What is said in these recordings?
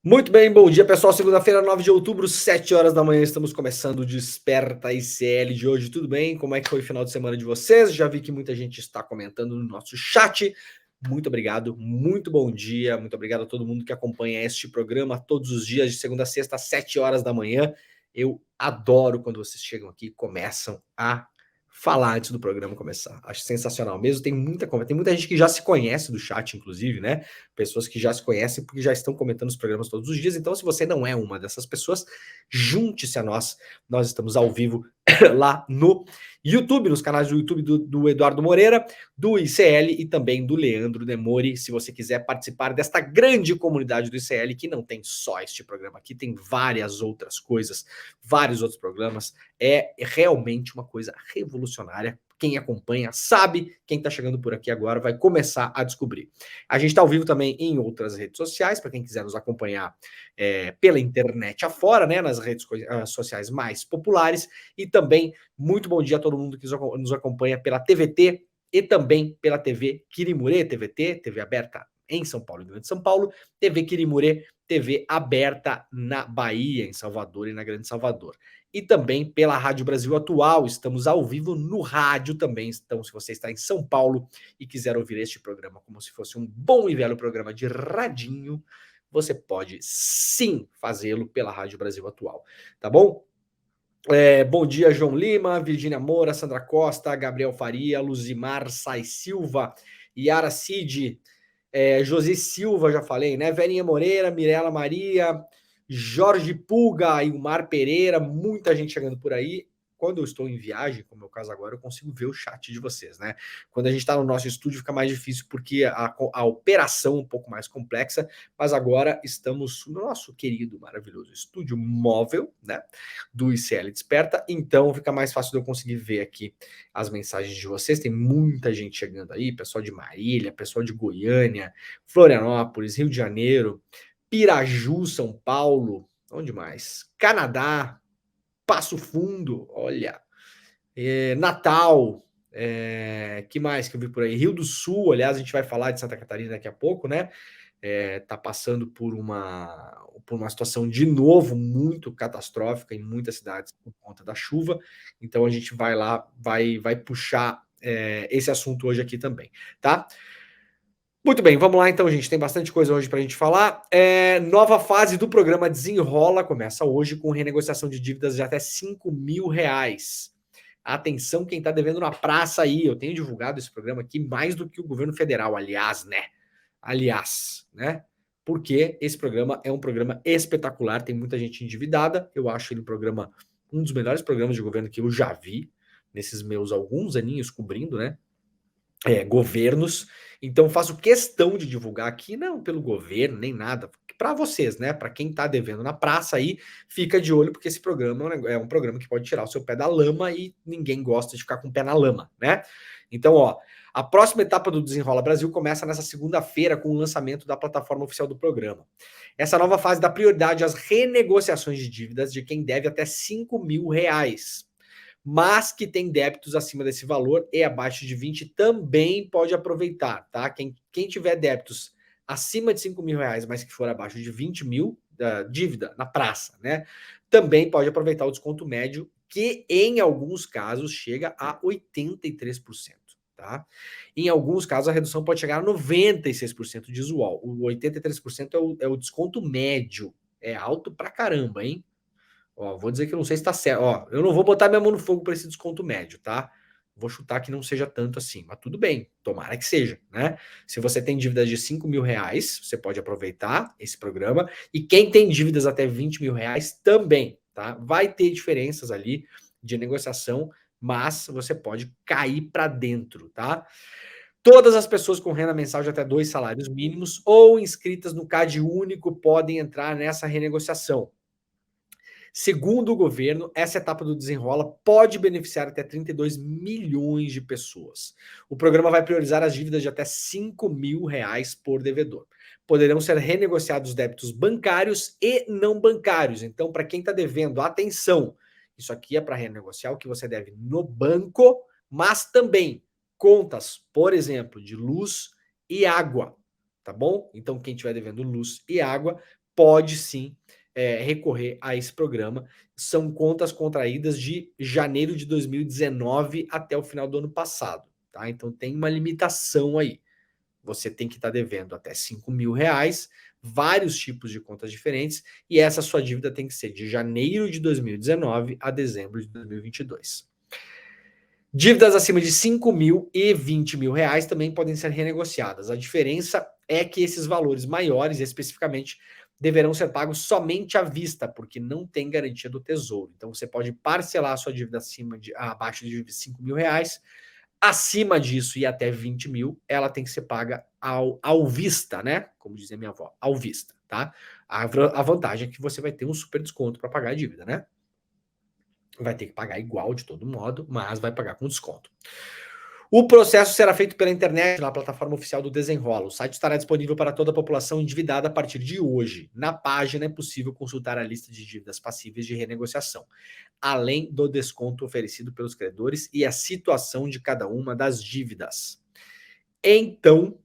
Muito bem, bom dia pessoal. Segunda-feira, 9 de outubro, 7 horas da manhã, estamos começando o Desperta ICL de hoje. Tudo bem? Como é que foi o final de semana de vocês? Já vi que muita gente está comentando no nosso chat. Muito obrigado, muito bom dia. Muito obrigado a todo mundo que acompanha este programa todos os dias, de segunda a sexta, às 7 horas da manhã. Eu adoro quando vocês chegam aqui e começam a falar antes do programa começar. Acho sensacional mesmo. Tem muita gente que já se conhece do chat, inclusive, né? Pessoas que já se conhecem porque já estão comentando os programas todos os dias. Então, se você não é uma dessas pessoas, junte-se a nós. Nós estamos ao vivo lá no YouTube, nos canais do YouTube do Eduardo Moreira, do ICL e também do Leandro Demori. Se você quiser participar desta grande comunidade do ICL, que não tem só este programa aqui, tem várias outras coisas, vários outros programas. É realmente uma coisa revolucionária. Quem acompanha sabe, quem está chegando por aqui agora vai começar a descobrir. A gente está ao vivo também em outras redes sociais, para quem quiser nos acompanhar pela internet afora, né, nas redes sociais mais populares. E também, muito bom dia a todo mundo que nos acompanha pela TVT e também pela TV Quirimurê, TVT, TV aberta em São Paulo e Grande São Paulo, TV Quirimurê, TV aberta na Bahia, em Salvador e na Grande Salvador. E também pela Rádio Brasil Atual, estamos ao vivo no rádio também. Então, se você está em São Paulo e quiser ouvir este programa como se fosse um bom e velho programa de radinho, você pode sim fazê-lo pela Rádio Brasil Atual, tá bom? Bom dia, João Lima, Virgínia Moura, Sandra Costa, Gabriel Faria, Luzimar Sais Silva, Yara Cid, José Silva, já falei, né? Verinha Moreira, Mirela Maria, Jorge Pulga, Ilmar Pereira, muita gente chegando por aí. Quando eu estou em viagem, como é o caso agora, eu consigo ver o chat de vocês, né? Quando a gente está no nosso estúdio fica mais difícil porque a operação é um pouco mais complexa, mas agora estamos no nosso querido, maravilhoso estúdio móvel, né? Do ICL Desperta, então fica mais fácil de eu conseguir ver aqui as mensagens de vocês. Tem muita gente chegando aí, pessoal de Marília, pessoal de Goiânia, Florianópolis, Rio de Janeiro, Piraju, São Paulo, onde mais? Canadá, Passo Fundo, olha, Natal, que mais que eu vi por aí? Rio do Sul, aliás, a gente vai falar de Santa Catarina daqui a pouco, né? Tá passando por uma situação de novo muito catastrófica em muitas cidades por conta da chuva. Então a gente vai lá, vai puxar esse assunto hoje aqui também, tá? Muito bem, vamos lá então, gente. Tem bastante coisa hoje para a gente falar. Nova fase do programa Desenrola começa hoje com renegociação de dívidas de até R$ 5.000. Atenção, quem está devendo na praça aí. Eu tenho divulgado esse programa aqui mais do que o governo federal, aliás, né? Porque esse programa é um programa espetacular, tem muita gente endividada. Eu acho ele um dos melhores programas de governo que eu já vi nesses meus alguns aninhos cobrindo, né? Governos. Então faço questão de divulgar aqui, não pelo governo, nem nada, para vocês, né? Para quem tá devendo na praça aí, fica de olho, porque esse programa é um programa que pode tirar o seu pé da lama e ninguém gosta de ficar com o pé na lama, né? Então, ó, a próxima etapa do Desenrola Brasil começa nessa segunda-feira com o lançamento da plataforma oficial do programa. Essa nova fase dá prioridade às renegociações de dívidas de quem deve até R$ 5.000. Mas que tem débitos acima desse valor e abaixo de 20 também pode aproveitar, tá? Quem tiver débitos acima de R$ 5.000, mas que for abaixo de 20 mil, dívida na praça, né? Também pode aproveitar o desconto médio, que em alguns casos chega a 83%. Tá? Em alguns casos, a redução pode chegar a 96%, diz o UOL. O 83% é o desconto médio. É alto pra caramba, hein? Ó, vou dizer que eu não sei se tá certo. Ó, eu não vou botar minha mão no fogo para esse desconto médio, tá? Vou chutar que não seja tanto assim, mas tudo bem, tomara que seja, né? Se você tem dívidas de R$ 5.000, você pode aproveitar esse programa. E quem tem dívidas até R$ 20.000 também, tá? Vai ter diferenças ali de negociação, mas você pode cair para dentro, tá? Todas as pessoas com renda mensal de até 2 salários mínimos ou inscritas no CAD único podem entrar nessa renegociação. Segundo o governo, essa etapa do Desenrola pode beneficiar até 32 milhões de pessoas. O programa vai priorizar as dívidas de até R$ 5.000 por devedor. Poderão ser renegociados débitos bancários e não bancários. Então, para quem está devendo, atenção, isso aqui é para renegociar o que você deve no banco, mas também contas, por exemplo, de luz e água, tá bom? Então, quem estiver devendo luz e água pode sim recorrer a esse programa. São contas contraídas de janeiro de 2019 até o final do ano passado, tá? Então tem uma limitação aí. Você tem que estar devendo até R$ 5.000, vários tipos de contas diferentes, e essa sua dívida tem que ser de janeiro de 2019 a dezembro de 2022. Dívidas acima de 5 mil e 20 mil reais também podem ser renegociadas. A diferença é que esses valores maiores, especificamente, deverão ser pagos somente à vista, porque não tem garantia do Tesouro. Então você pode parcelar a sua dívida abaixo de 5 mil reais. Acima disso e até 20 mil, ela tem que ser paga ao vista, né? Como dizia minha avó, ao vista, tá? A vantagem é que você vai ter um super desconto para pagar a dívida, né? Vai ter que pagar igual de todo modo, mas vai pagar com desconto. O processo será feito pela internet na plataforma oficial do Desenrola. O site estará disponível para toda a população endividada a partir de hoje. Na página é possível consultar a lista de dívidas passíveis de renegociação, além do desconto oferecido pelos credores e a situação de cada uma das dívidas. Então,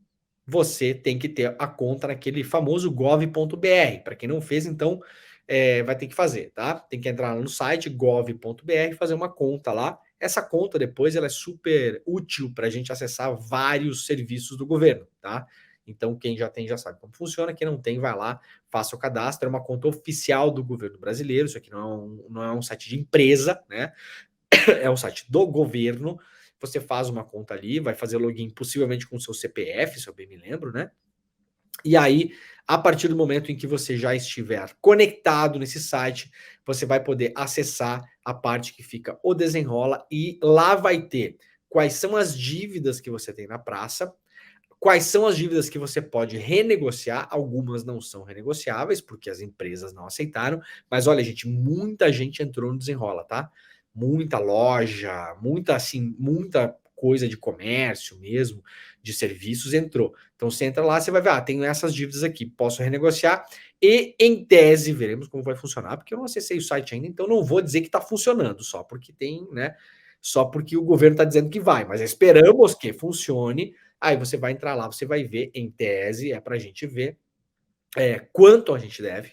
você tem que ter a conta naquele famoso gov.br. Para quem não fez, então, vai ter que fazer, tá? Tem que entrar no site gov.br e fazer uma conta lá. Essa conta depois ela é super útil para a gente acessar vários serviços do governo, tá? Então, quem já tem já sabe como funciona. Quem não tem, vai lá, faça o cadastro. É uma conta oficial do governo brasileiro. Isso aqui não é um site de empresa, né? É um site do governo. Você faz uma conta ali, vai fazer login possivelmente com o seu CPF, se eu bem me lembro, né? E aí, a partir do momento em que você já estiver conectado nesse site, você vai poder acessar a parte que fica o Desenrola e lá vai ter quais são as dívidas que você tem na praça, quais são as dívidas que você pode renegociar. Algumas não são renegociáveis porque as empresas não aceitaram, mas olha, gente, muita gente entrou no Desenrola, tá? Muita loja, muita coisa de comércio mesmo, de serviços entrou. Então você entra lá, você vai ver, tenho essas dívidas aqui, posso renegociar e em tese veremos como vai funcionar, porque eu não acessei o site ainda, então não vou dizer que está funcionando só porque tem, né? Só porque o governo está dizendo que vai, mas esperamos que funcione. Aí você vai entrar lá, você vai ver, em tese, é para a gente ver quanto a gente deve,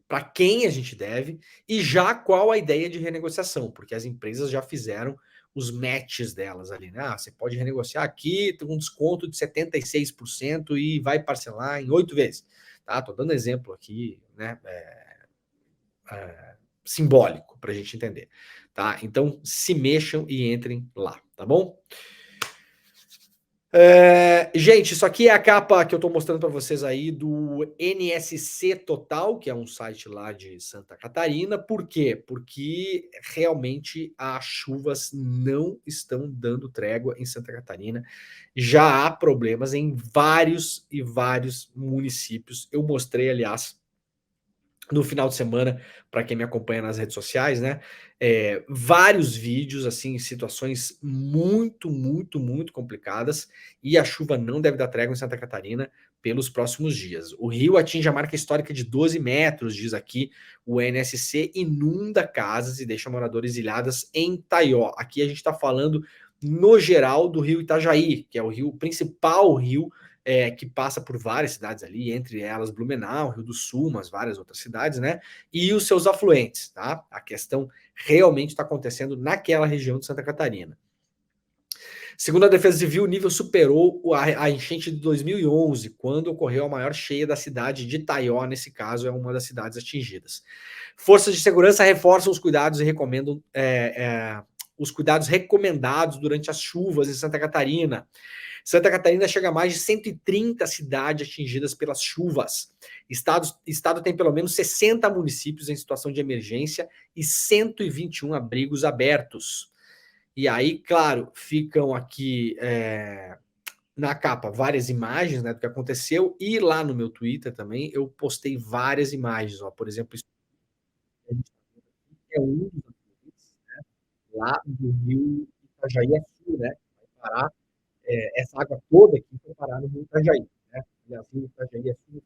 para quem a gente deve e já qual a ideia de renegociação, porque as empresas já fizeram os matches delas ali, né? Você pode renegociar aqui, tem um desconto de 76% e vai parcelar em 8 vezes. Tá? Tô dando exemplo aqui, né? Simbólico para a gente entender. Tá? Então se mexam e entrem lá, tá bom? Gente, isso aqui é a capa que eu estou mostrando para vocês aí do NSC Total, que é um site lá de Santa Catarina. Por quê? Porque realmente as chuvas não estão dando trégua em Santa Catarina. Já há problemas em vários e vários municípios. Eu mostrei, aliás, no final de semana, para quem me acompanha nas redes sociais, né? Vários vídeos, assim, situações muito, muito, muito complicadas, e a chuva não deve dar trégua em Santa Catarina pelos próximos dias. O rio atinge a marca histórica de 12 metros, diz aqui o NSC, inunda casas e deixa moradores ilhadas em Taió. Aqui a gente está falando, no geral, do rio Itajaí, que é o principal rio que passa por várias cidades ali, entre elas Blumenau, Rio do Sul, mas várias outras cidades, né? E os seus afluentes, tá? A questão realmente está acontecendo naquela região de Santa Catarina. Segundo a Defesa Civil, o nível superou a enchente de 2011, quando ocorreu a maior cheia da cidade de Taió, nesse caso é uma das cidades atingidas. Forças de segurança reforçam os cuidados e recomendam os cuidados recomendados durante as chuvas em Santa Catarina. Santa Catarina chega a mais de 130 cidades atingidas pelas chuvas. Estado tem pelo menos 60 municípios em situação de emergência e 121 abrigos abertos. E aí, claro, ficam aqui na capa várias imagens, né, do que aconteceu, e lá no meu Twitter também eu postei várias imagens. Ó, por exemplo, isso é um dos afluentes, né, lá do rio Itajaí-Açu, né, vai parar essa água toda aqui foi parar no rio Itajaí, né? Aliás, o rio Itajaí é sul,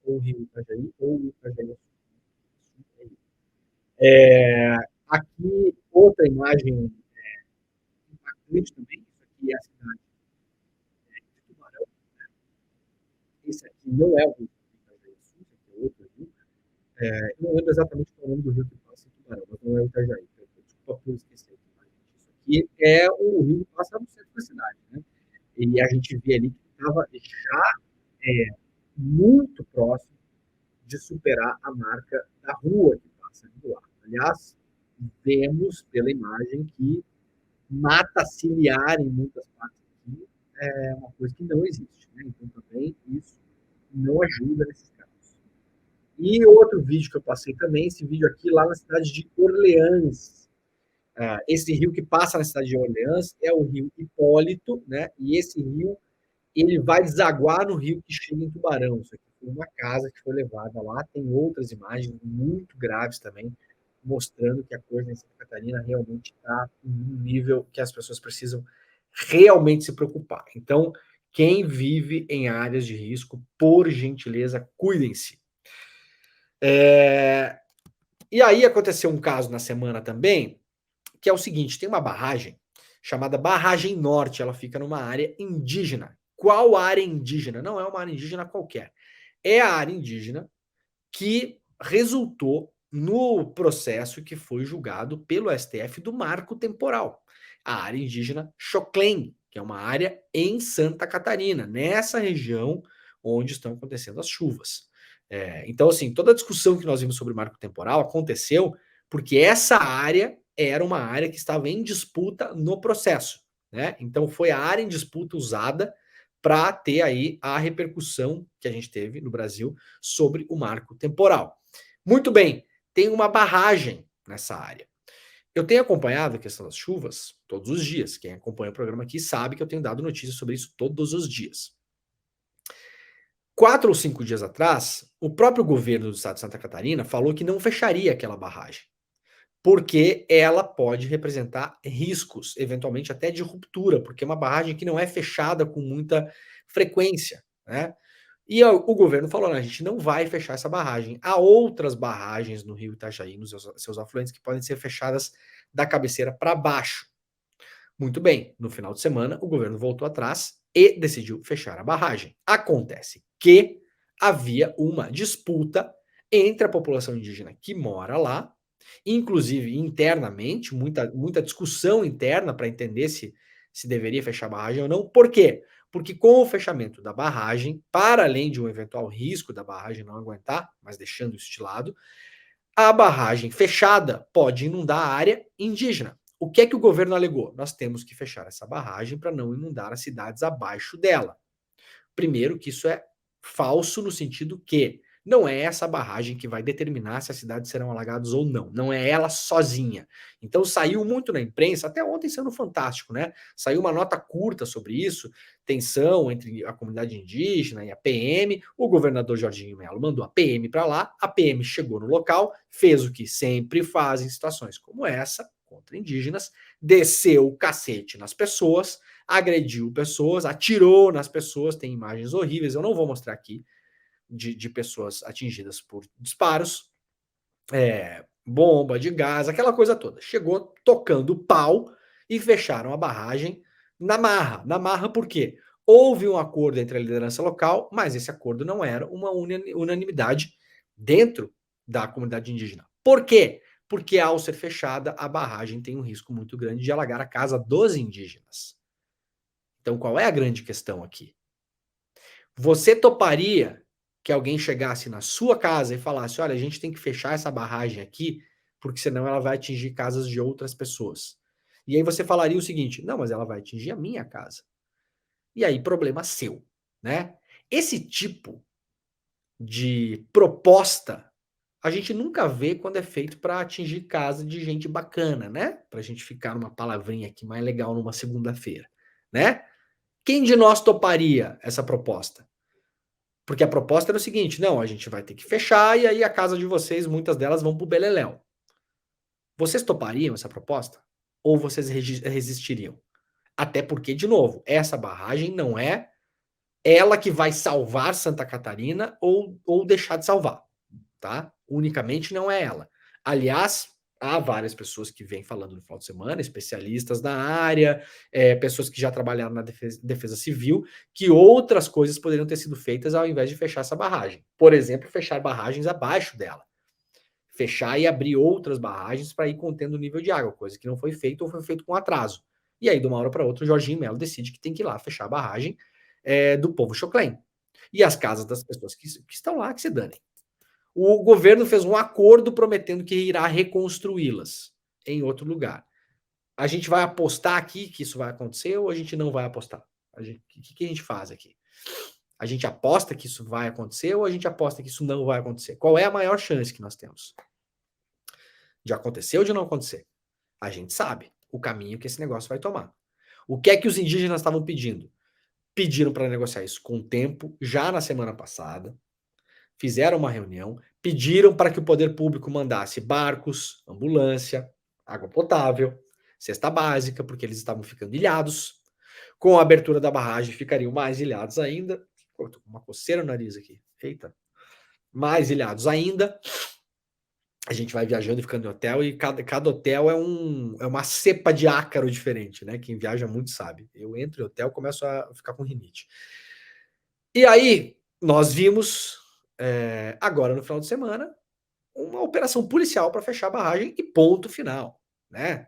ou o rio Itajaí ou o Itajaí aqui, outra imagem impactante também, isso aqui é a cidade de Tubarão. Esse aqui não é o rio Itajaí Sul, outro rio. Eu não lembro exatamente qual é o nome do rio que passa em Tubarão, mas não é o Itajaí. Desculpa por esquecer. Isso aqui é o rio que passa no centro da cidade, né? E a gente vê ali que estava já muito próximo de superar a marca da rua que passa ali do lado. Aliás, vemos pela imagem que mata ciliar em muitas partes aqui é uma coisa que não existe, né? Então também isso não ajuda nesses casos. E outro vídeo que eu passei também, esse vídeo aqui lá na cidade de Orleans. Esse rio que passa na cidade de Orleans é o rio Hipólito, né? E esse rio ele vai desaguar no rio que chega em Tubarão. Isso aqui foi uma casa que foi levada lá. Tem outras imagens muito graves também, mostrando que a coisa em Santa Catarina realmente está em um nível que as pessoas precisam realmente se preocupar. Então, quem vive em áreas de risco, por gentileza, cuidem-se. E aí aconteceu um caso na semana também, que é o seguinte: tem uma barragem chamada Barragem Norte, ela fica numa área indígena. Qual área indígena? Não é uma área indígena qualquer. É a área indígena que resultou no processo que foi julgado pelo STF do marco temporal. A área indígena Xoclen, que é uma área em Santa Catarina, nessa região onde estão acontecendo as chuvas. Então, assim, toda a discussão que nós vimos sobre o marco temporal aconteceu porque essa área era uma área que estava em disputa no processo, né? Então, foi a área em disputa usada para ter aí a repercussão que a gente teve no Brasil sobre o marco temporal. Muito bem, tem uma barragem nessa área. Eu tenho acompanhado a questão das chuvas todos os dias. Quem acompanha o programa aqui sabe que eu tenho dado notícias sobre isso todos os dias. 4 ou 5 dias atrás, o próprio governo do estado de Santa Catarina falou que não fecharia aquela barragem, porque ela pode representar riscos, eventualmente até de ruptura, porque é uma barragem que não é fechada com muita frequência, né? E o governo falou: não, a gente não vai fechar essa barragem. Há outras barragens no rio Itajaí, nos seus afluentes, que podem ser fechadas da cabeceira para baixo. Muito bem, no final de semana, o governo voltou atrás e decidiu fechar a barragem. Acontece que havia uma disputa entre a população indígena que mora lá, inclusive internamente, muita discussão interna para entender se deveria fechar a barragem ou não. Por quê? Porque com o fechamento da barragem, para além de um eventual risco da barragem não aguentar, mas deixando isso de lado, a barragem fechada pode inundar a área indígena. O que é que o governo alegou? Nós temos que fechar essa barragem para não inundar as cidades abaixo dela. Primeiro, que isso é falso no sentido que não é essa barragem que vai determinar se as cidades serão alagadas ou não. Não é ela sozinha. Então saiu muito na imprensa, até ontem saiu no Fantástico, né? Saiu uma nota curta sobre isso, tensão entre a comunidade indígena e a PM. O governador Jorginho Mello mandou a PM para lá, a PM chegou no local, fez o que sempre faz em situações como essa, contra indígenas, desceu o cacete nas pessoas, agrediu pessoas, atirou nas pessoas, tem imagens horríveis, eu não vou mostrar aqui, de pessoas atingidas por disparos, bomba de gás, aquela coisa toda. Chegou tocando pau e fecharam a barragem na marra. Na marra por quê? Houve um acordo entre a liderança local, mas esse acordo não era uma unanimidade dentro da comunidade indígena. Por quê? Porque ao ser fechada, a barragem tem um risco muito grande de alagar a casa dos indígenas. Então, qual é a grande questão aqui? Você toparia que alguém chegasse na sua casa e falasse: olha, a gente tem que fechar essa barragem aqui, porque senão ela vai atingir casas de outras pessoas. E aí você falaria o seguinte: não, mas ela vai atingir a minha casa. E aí, problema seu, né? Esse tipo de proposta a gente nunca vê quando é feito para atingir casa de gente bacana, né? Para a gente ficar numa palavrinha aqui mais legal numa segunda-feira, né? Quem de nós toparia essa proposta? Porque a proposta era o seguinte: não, a gente vai ter que fechar e aí a casa de vocês, muitas delas vão pro beleléu. Vocês topariam essa proposta? Ou vocês resistiriam? Até porque, de novo, essa barragem não é ela que vai salvar Santa Catarina ou deixar de salvar, tá? Unicamente não é ela. Aliás, Há várias pessoas que vêm falando no final de semana, especialistas da área, pessoas que já trabalharam na defesa civil, que outras coisas poderiam ter sido feitas ao invés de fechar essa barragem. Por exemplo, fechar barragens abaixo dela. Fechar e abrir outras barragens para ir contendo o nível de água, coisa que não foi feito ou foi feito com atraso. E aí, de uma hora para outra, o Jorginho Melo decide que tem que ir lá fechar a barragem do povo Choclen. E as casas das pessoas que estão lá, que se danem. O governo fez um acordo prometendo que irá reconstruí-las em outro lugar. A gente vai apostar aqui que isso vai acontecer ou a gente não vai apostar? O que a gente faz aqui? A gente aposta que isso vai acontecer ou a gente aposta que isso não vai acontecer? Qual é a maior chance que nós temos? De acontecer ou de não acontecer? A gente sabe o caminho que esse negócio vai tomar. O que é que os indígenas estavam pedindo? Pediram para negociar isso com tempo, já na semana passada. Fizeram uma reunião, pediram para que o poder público mandasse barcos, ambulância, água potável, cesta básica, porque eles estavam ficando ilhados. Com a abertura da barragem, ficariam mais ilhados ainda. Pô, tô com uma coceira no nariz aqui. Eita. Mais ilhados ainda. A gente vai viajando e ficando em hotel, e cada hotel é uma cepa de ácaro diferente, né? Quem viaja muito sabe. Eu entro em hotel, começo a ficar com rinite. E aí, nós vimos, agora no final de semana, uma operação policial para fechar a barragem e ponto final, né?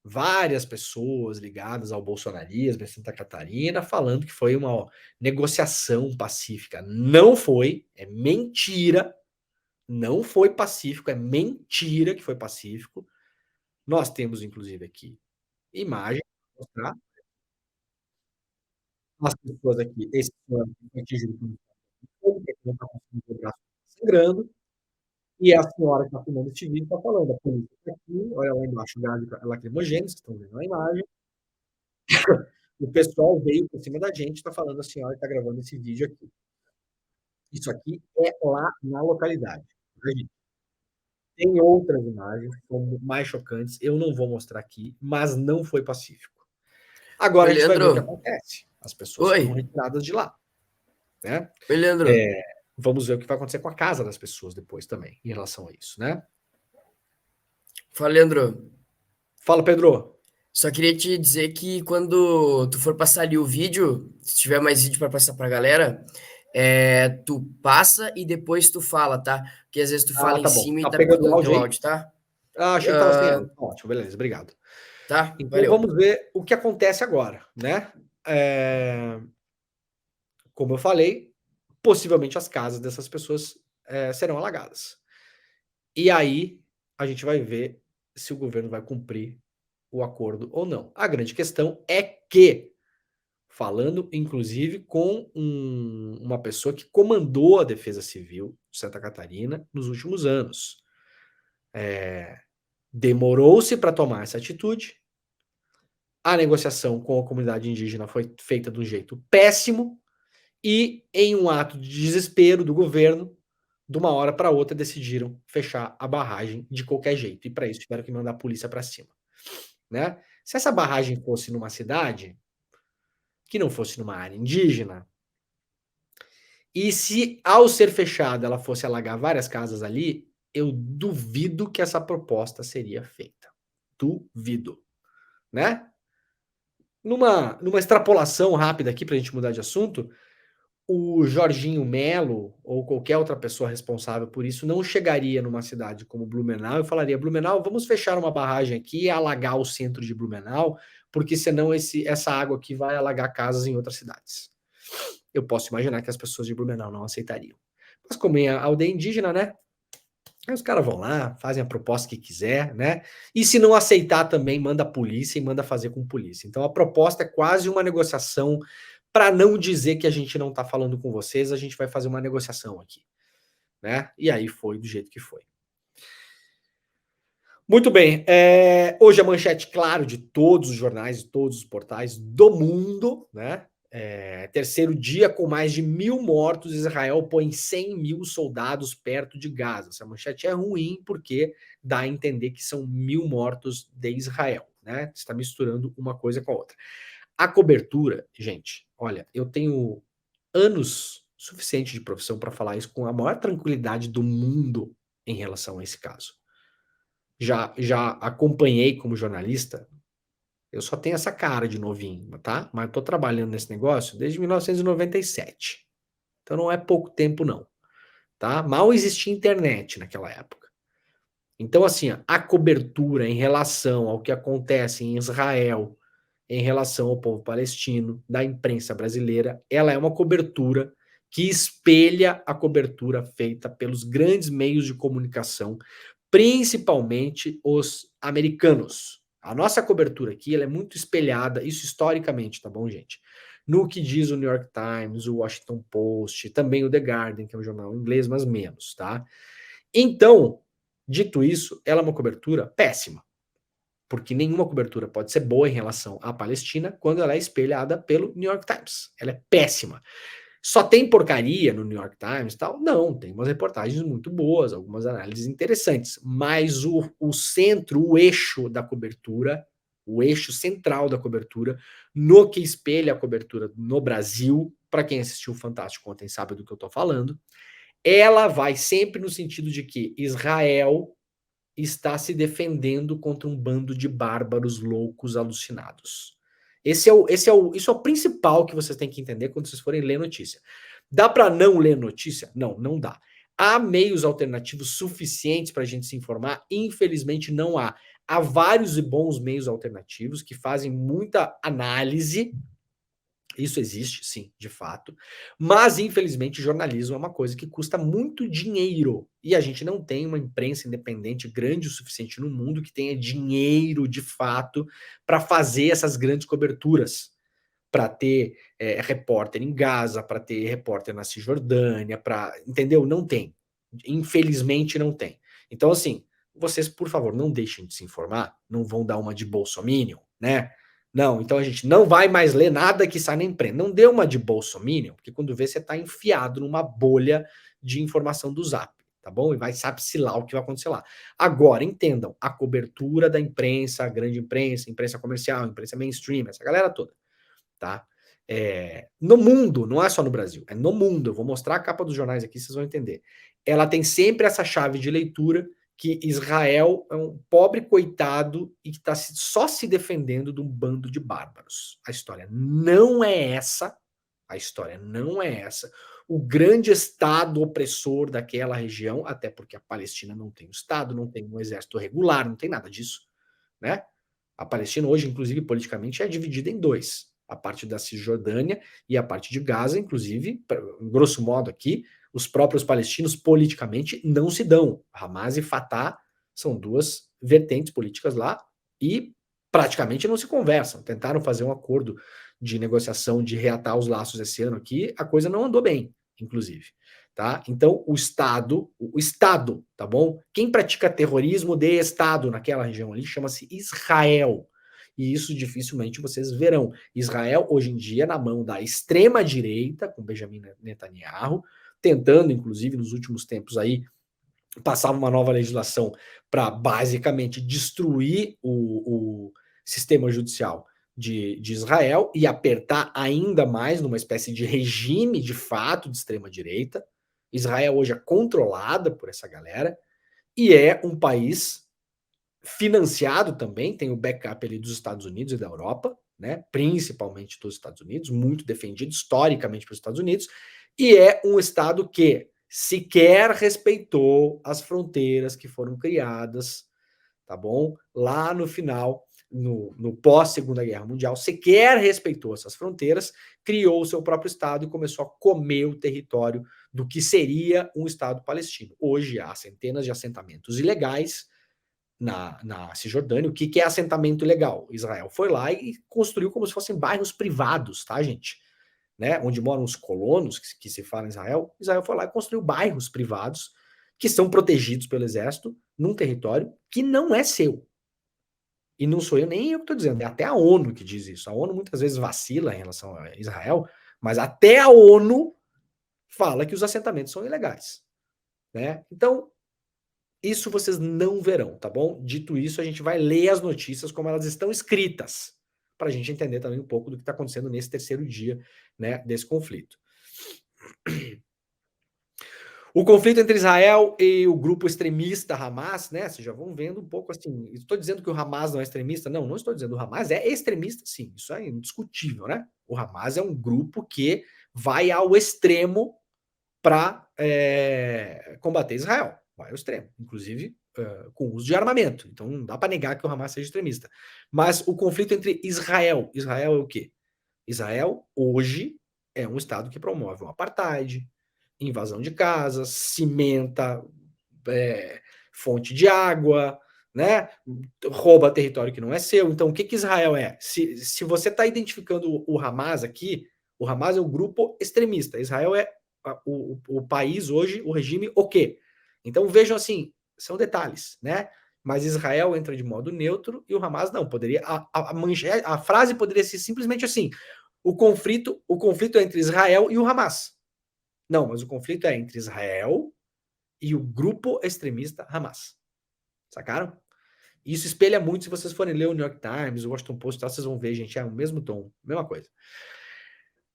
Várias pessoas ligadas ao bolsonarismo em Santa Catarina falando que foi uma negociação pacífica. Não foi, é mentira. Não foi pacífico, é mentira que foi pacífico. Nós temos, inclusive, aqui imagem para mostrar as pessoas aqui. Esse ano foi atingido por um fogo, que não está conseguindo ver o braço sangrando. E a senhora que está filmando esse vídeo está falando: a polícia está aqui, olha lá embaixo, gás lacrimogêneo, vocês estão vendo na imagem. O pessoal veio por cima da gente, está falando a senhora que está gravando esse vídeo aqui. Isso aqui é lá na localidade. Tá, gente? Tem outras imagens que são mais chocantes, eu não vou mostrar aqui, mas não foi pacífico. Agora Oi, a gente vai ver o que Leandro. acontece. As pessoas Oi. foram retiradas de lá, né? Oi, Leandro. Vamos ver o que vai acontecer com a casa das pessoas depois também, em relação a isso, né? Fala, Leandro. Fala, Pedro. Só queria te dizer que quando tu for passar ali o vídeo, se tiver mais vídeo para passar pra galera, tu passa e depois tu fala, tá? Porque às vezes tu Ah, fala em tá bom. cima e Tá tá pegando o picotando áudio teu aí? áudio, tá? Ah, achei que tava sem Ah, áudio. Ótimo, beleza, obrigado. tá? Então Valeu. vamos ver o que acontece agora, né? Como eu falei, possivelmente as casas dessas pessoas serão alagadas. E aí a gente vai ver se o governo vai cumprir o acordo ou não. A grande questão é que, falando inclusive com uma pessoa que comandou a Defesa Civil de Santa Catarina nos últimos anos, demorou-se para tomar essa atitude. A negociação com a comunidade indígena foi feita de um jeito péssimo e, em um ato de desespero do governo, de uma hora para outra decidiram fechar a barragem de qualquer jeito. E para isso tiveram que mandar a polícia para cima, né? Se essa barragem fosse numa cidade que não fosse numa área indígena, e se ao ser fechada ela fosse alagar várias casas ali, eu duvido que essa proposta seria feita. Duvido, né? Numa extrapolação rápida aqui para a gente mudar de assunto, o Jorginho Melo ou qualquer outra pessoa responsável por isso não chegaria numa cidade como Blumenau e falaria: Blumenau, vamos fechar uma barragem aqui e alagar o centro de Blumenau, porque senão essa água aqui vai alagar casas em outras cidades. Eu posso imaginar que as pessoas de Blumenau não aceitariam. Mas como é a aldeia indígena, né? Aí os caras vão lá, fazem a proposta que quiser, né? E se não aceitar também, manda a polícia e manda fazer com polícia. Então a proposta é quase uma negociação para não dizer que a gente não está falando com vocês, a gente vai fazer uma negociação aqui, né? E aí foi do jeito que foi. Muito bem, hoje a manchete, claro, de todos os jornais, de todos os portais do mundo, né? Terceiro dia com mais de 1.000 mortos, Israel põe 100 mil soldados perto de Gaza. Essa manchete é ruim porque dá a entender que são 1.000 mortos de Israel, né? Está misturando uma coisa com a outra. A cobertura, gente, olha, eu tenho anos suficiente de profissão para falar isso com a maior tranquilidade do mundo em relação a esse caso. já acompanhei como jornalista. Eu só tenho essa cara de novinho, tá? Mas eu tô trabalhando nesse negócio desde 1997. Então não é pouco tempo, não. Tá? Mal existia internet naquela época. Então, assim, a cobertura em relação ao que acontece em Israel, em relação ao povo palestino, da imprensa brasileira, ela é uma cobertura que espelha a cobertura feita pelos grandes meios de comunicação, principalmente os americanos. A nossa cobertura aqui ela é muito espelhada, isso historicamente, tá bom, gente? No que diz o New York Times, o Washington Post, também o The Guardian, que é um jornal inglês, mas menos, tá? Então, dito isso, ela é uma cobertura péssima, porque nenhuma cobertura pode ser boa em relação à Palestina quando ela é espelhada pelo New York Times. Ela é péssima. Só tem porcaria no New York Times e tal? Não, tem umas reportagens muito boas, algumas análises interessantes, mas o centro, o eixo da cobertura, o eixo central da cobertura, no que espelha a cobertura no Brasil, para quem assistiu o Fantástico ontem sabe do que eu estou falando, ela vai sempre no sentido de que Israel está se defendendo contra um bando de bárbaros loucos alucinados. Isso é o principal que vocês têm que entender quando vocês forem ler notícia. Dá para não ler notícia? Não, não dá. Há meios alternativos suficientes para a gente se informar? Infelizmente não há. Há vários e bons meios alternativos que fazem muita análise. Isso existe, sim, de fato. Mas, infelizmente, jornalismo é uma coisa que custa muito dinheiro. E a gente não tem uma imprensa independente grande o suficiente no mundo que tenha dinheiro, de fato, para fazer essas grandes coberturas. Para ter repórter em Gaza, para ter repórter na Cisjordânia, entendeu? Não tem. Infelizmente, não tem. Então, assim, vocês, por favor, não deixem de se informar. Não vão dar uma de bolsominion, né? Não, então a gente não vai mais ler nada que sai na imprensa. Não dê uma de bolsominion, porque quando vê, você está enfiado numa bolha de informação do Zap, tá bom? E vai sabe-se lá o que vai acontecer lá. Agora, entendam, a cobertura da imprensa, a grande imprensa, imprensa comercial, imprensa mainstream, essa galera toda, tá? No mundo, não é só no Brasil, é no mundo. Eu vou mostrar a capa dos jornais aqui, vocês vão entender. Ela tem sempre essa chave de leitura que Israel é um pobre coitado e que está só se defendendo de um bando de bárbaros. A história não é essa. A história não é essa. O grande Estado opressor daquela região, até porque a Palestina não tem um Estado, não tem um exército regular, não tem nada disso, né? A Palestina hoje, inclusive, politicamente, é dividida em dois. A parte da Cisjordânia e a parte de Gaza, inclusive, grosso modo aqui, os próprios palestinos politicamente não se dão. Hamas e Fatah são duas vertentes políticas lá e praticamente não se conversam. Tentaram fazer um acordo de negociação de reatar os laços esse ano aqui, a coisa não andou bem, inclusive. Tá? Então, o Estado, tá bom? Quem pratica terrorismo de Estado naquela região ali chama-se Israel. E isso dificilmente vocês verão. Israel, hoje em dia, na mão da extrema-direita, com Benjamin Netanyahu, tentando, inclusive, nos últimos tempos aí, passar uma nova legislação para basicamente destruir o sistema judicial de Israel e apertar ainda mais numa espécie de regime de fato de extrema-direita. Israel hoje é controlada por essa galera e é um país financiado também, tem o backup ali dos Estados Unidos e da Europa, né? Principalmente dos Estados Unidos, muito defendido historicamente pelos Estados Unidos, e é um Estado que sequer respeitou as fronteiras que foram criadas, tá bom? Lá no final, no pós-Segunda Guerra Mundial, sequer respeitou essas fronteiras, criou o seu próprio Estado e começou a comer o território do que seria um Estado palestino. Hoje há centenas de assentamentos ilegais na Cisjordânia. O que é assentamento ilegal? Israel foi lá e construiu como se fossem bairros privados, tá, gente? Né? Onde moram os colonos, que se fala em Israel. Israel foi lá e construiu bairros privados que são protegidos pelo exército num território que não é seu. E não sou eu nem eu que estou dizendo, é até a ONU que diz isso. A ONU muitas vezes vacila em relação a Israel, mas até a ONU fala que os assentamentos são ilegais. Né? Então, isso vocês não verão, tá bom? Dito isso, a gente vai ler as notícias como elas estão escritas, para a gente entender também um pouco do que está acontecendo nesse terceiro dia, né, desse conflito. O conflito entre Israel e o grupo extremista Hamas, né? Vocês já vão vendo um pouco assim. Estou dizendo que o Hamas não é extremista? Não, não estou dizendo. O Hamas é extremista, sim. Isso é indiscutível, né? O Hamas é um grupo que vai ao extremo para combater Israel. Vai ao extremo, inclusive com uso de armamento. Então não dá para negar que o Hamas seja extremista. Mas o conflito entre Israel é o quê? Israel hoje é um estado que promove o apartheid, invasão de casas, cimenta fonte de água, né? Rouba território que não é seu. Então, o que Israel é? Se você está identificando o Hamas aqui, o Hamas é um grupo extremista. Israel é o país hoje, o regime, o quê? Então, vejam assim, são detalhes, né? Mas Israel entra de modo neutro e o Hamas não. Poderia a frase poderia ser simplesmente assim: o conflito é entre Israel e o Hamas. Não, mas o conflito é entre Israel e o grupo extremista Hamas. Sacaram? Isso espelha muito se vocês forem ler o New York Times, o Washington Post, vocês vão ver, gente, é o mesmo tom, mesma coisa.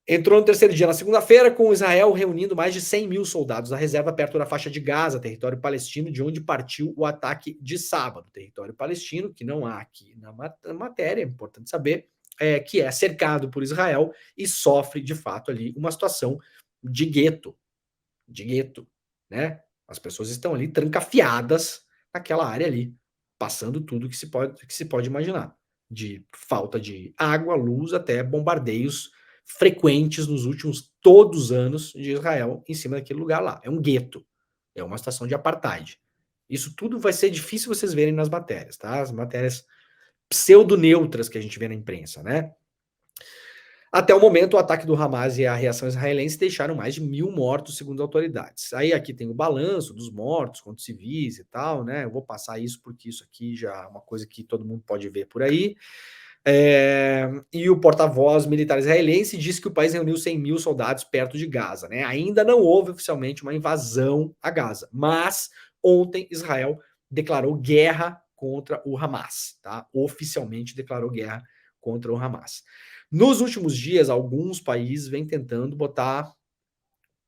Entrou no terceiro dia na segunda-feira, com Israel reunindo mais de 100 mil soldados da reserva perto da faixa de Gaza, território palestino, de onde partiu o ataque de sábado. Território palestino, que não há aqui na matéria, é importante saber, que é cercado por Israel e sofre, de fato, ali uma situação de gueto, né? As pessoas estão ali trancafiadas naquela área ali, passando tudo que se pode imaginar, de falta de água, luz, até bombardeios frequentes nos últimos todos os anos de Israel em cima daquele lugar lá. É um gueto, é uma situação de apartheid. Isso tudo vai ser difícil vocês verem nas matérias, tá? As matérias pseudo-neutras que a gente vê na imprensa, né? Até o momento, o ataque do Hamas e a reação israelense deixaram mais de 1.000 mortos, segundo as autoridades. Aí aqui tem o balanço dos mortos contra civis e tal, né? Eu vou passar isso porque isso aqui já é uma coisa que todo mundo pode ver por aí. E o porta-voz militar israelense disse que o país reuniu 100 mil soldados perto de Gaza, né? Ainda não houve oficialmente uma invasão a Gaza, mas ontem Israel declarou guerra contra o Hamas, tá? Oficialmente declarou guerra contra o Hamas. Nos últimos dias, alguns países vêm tentando botar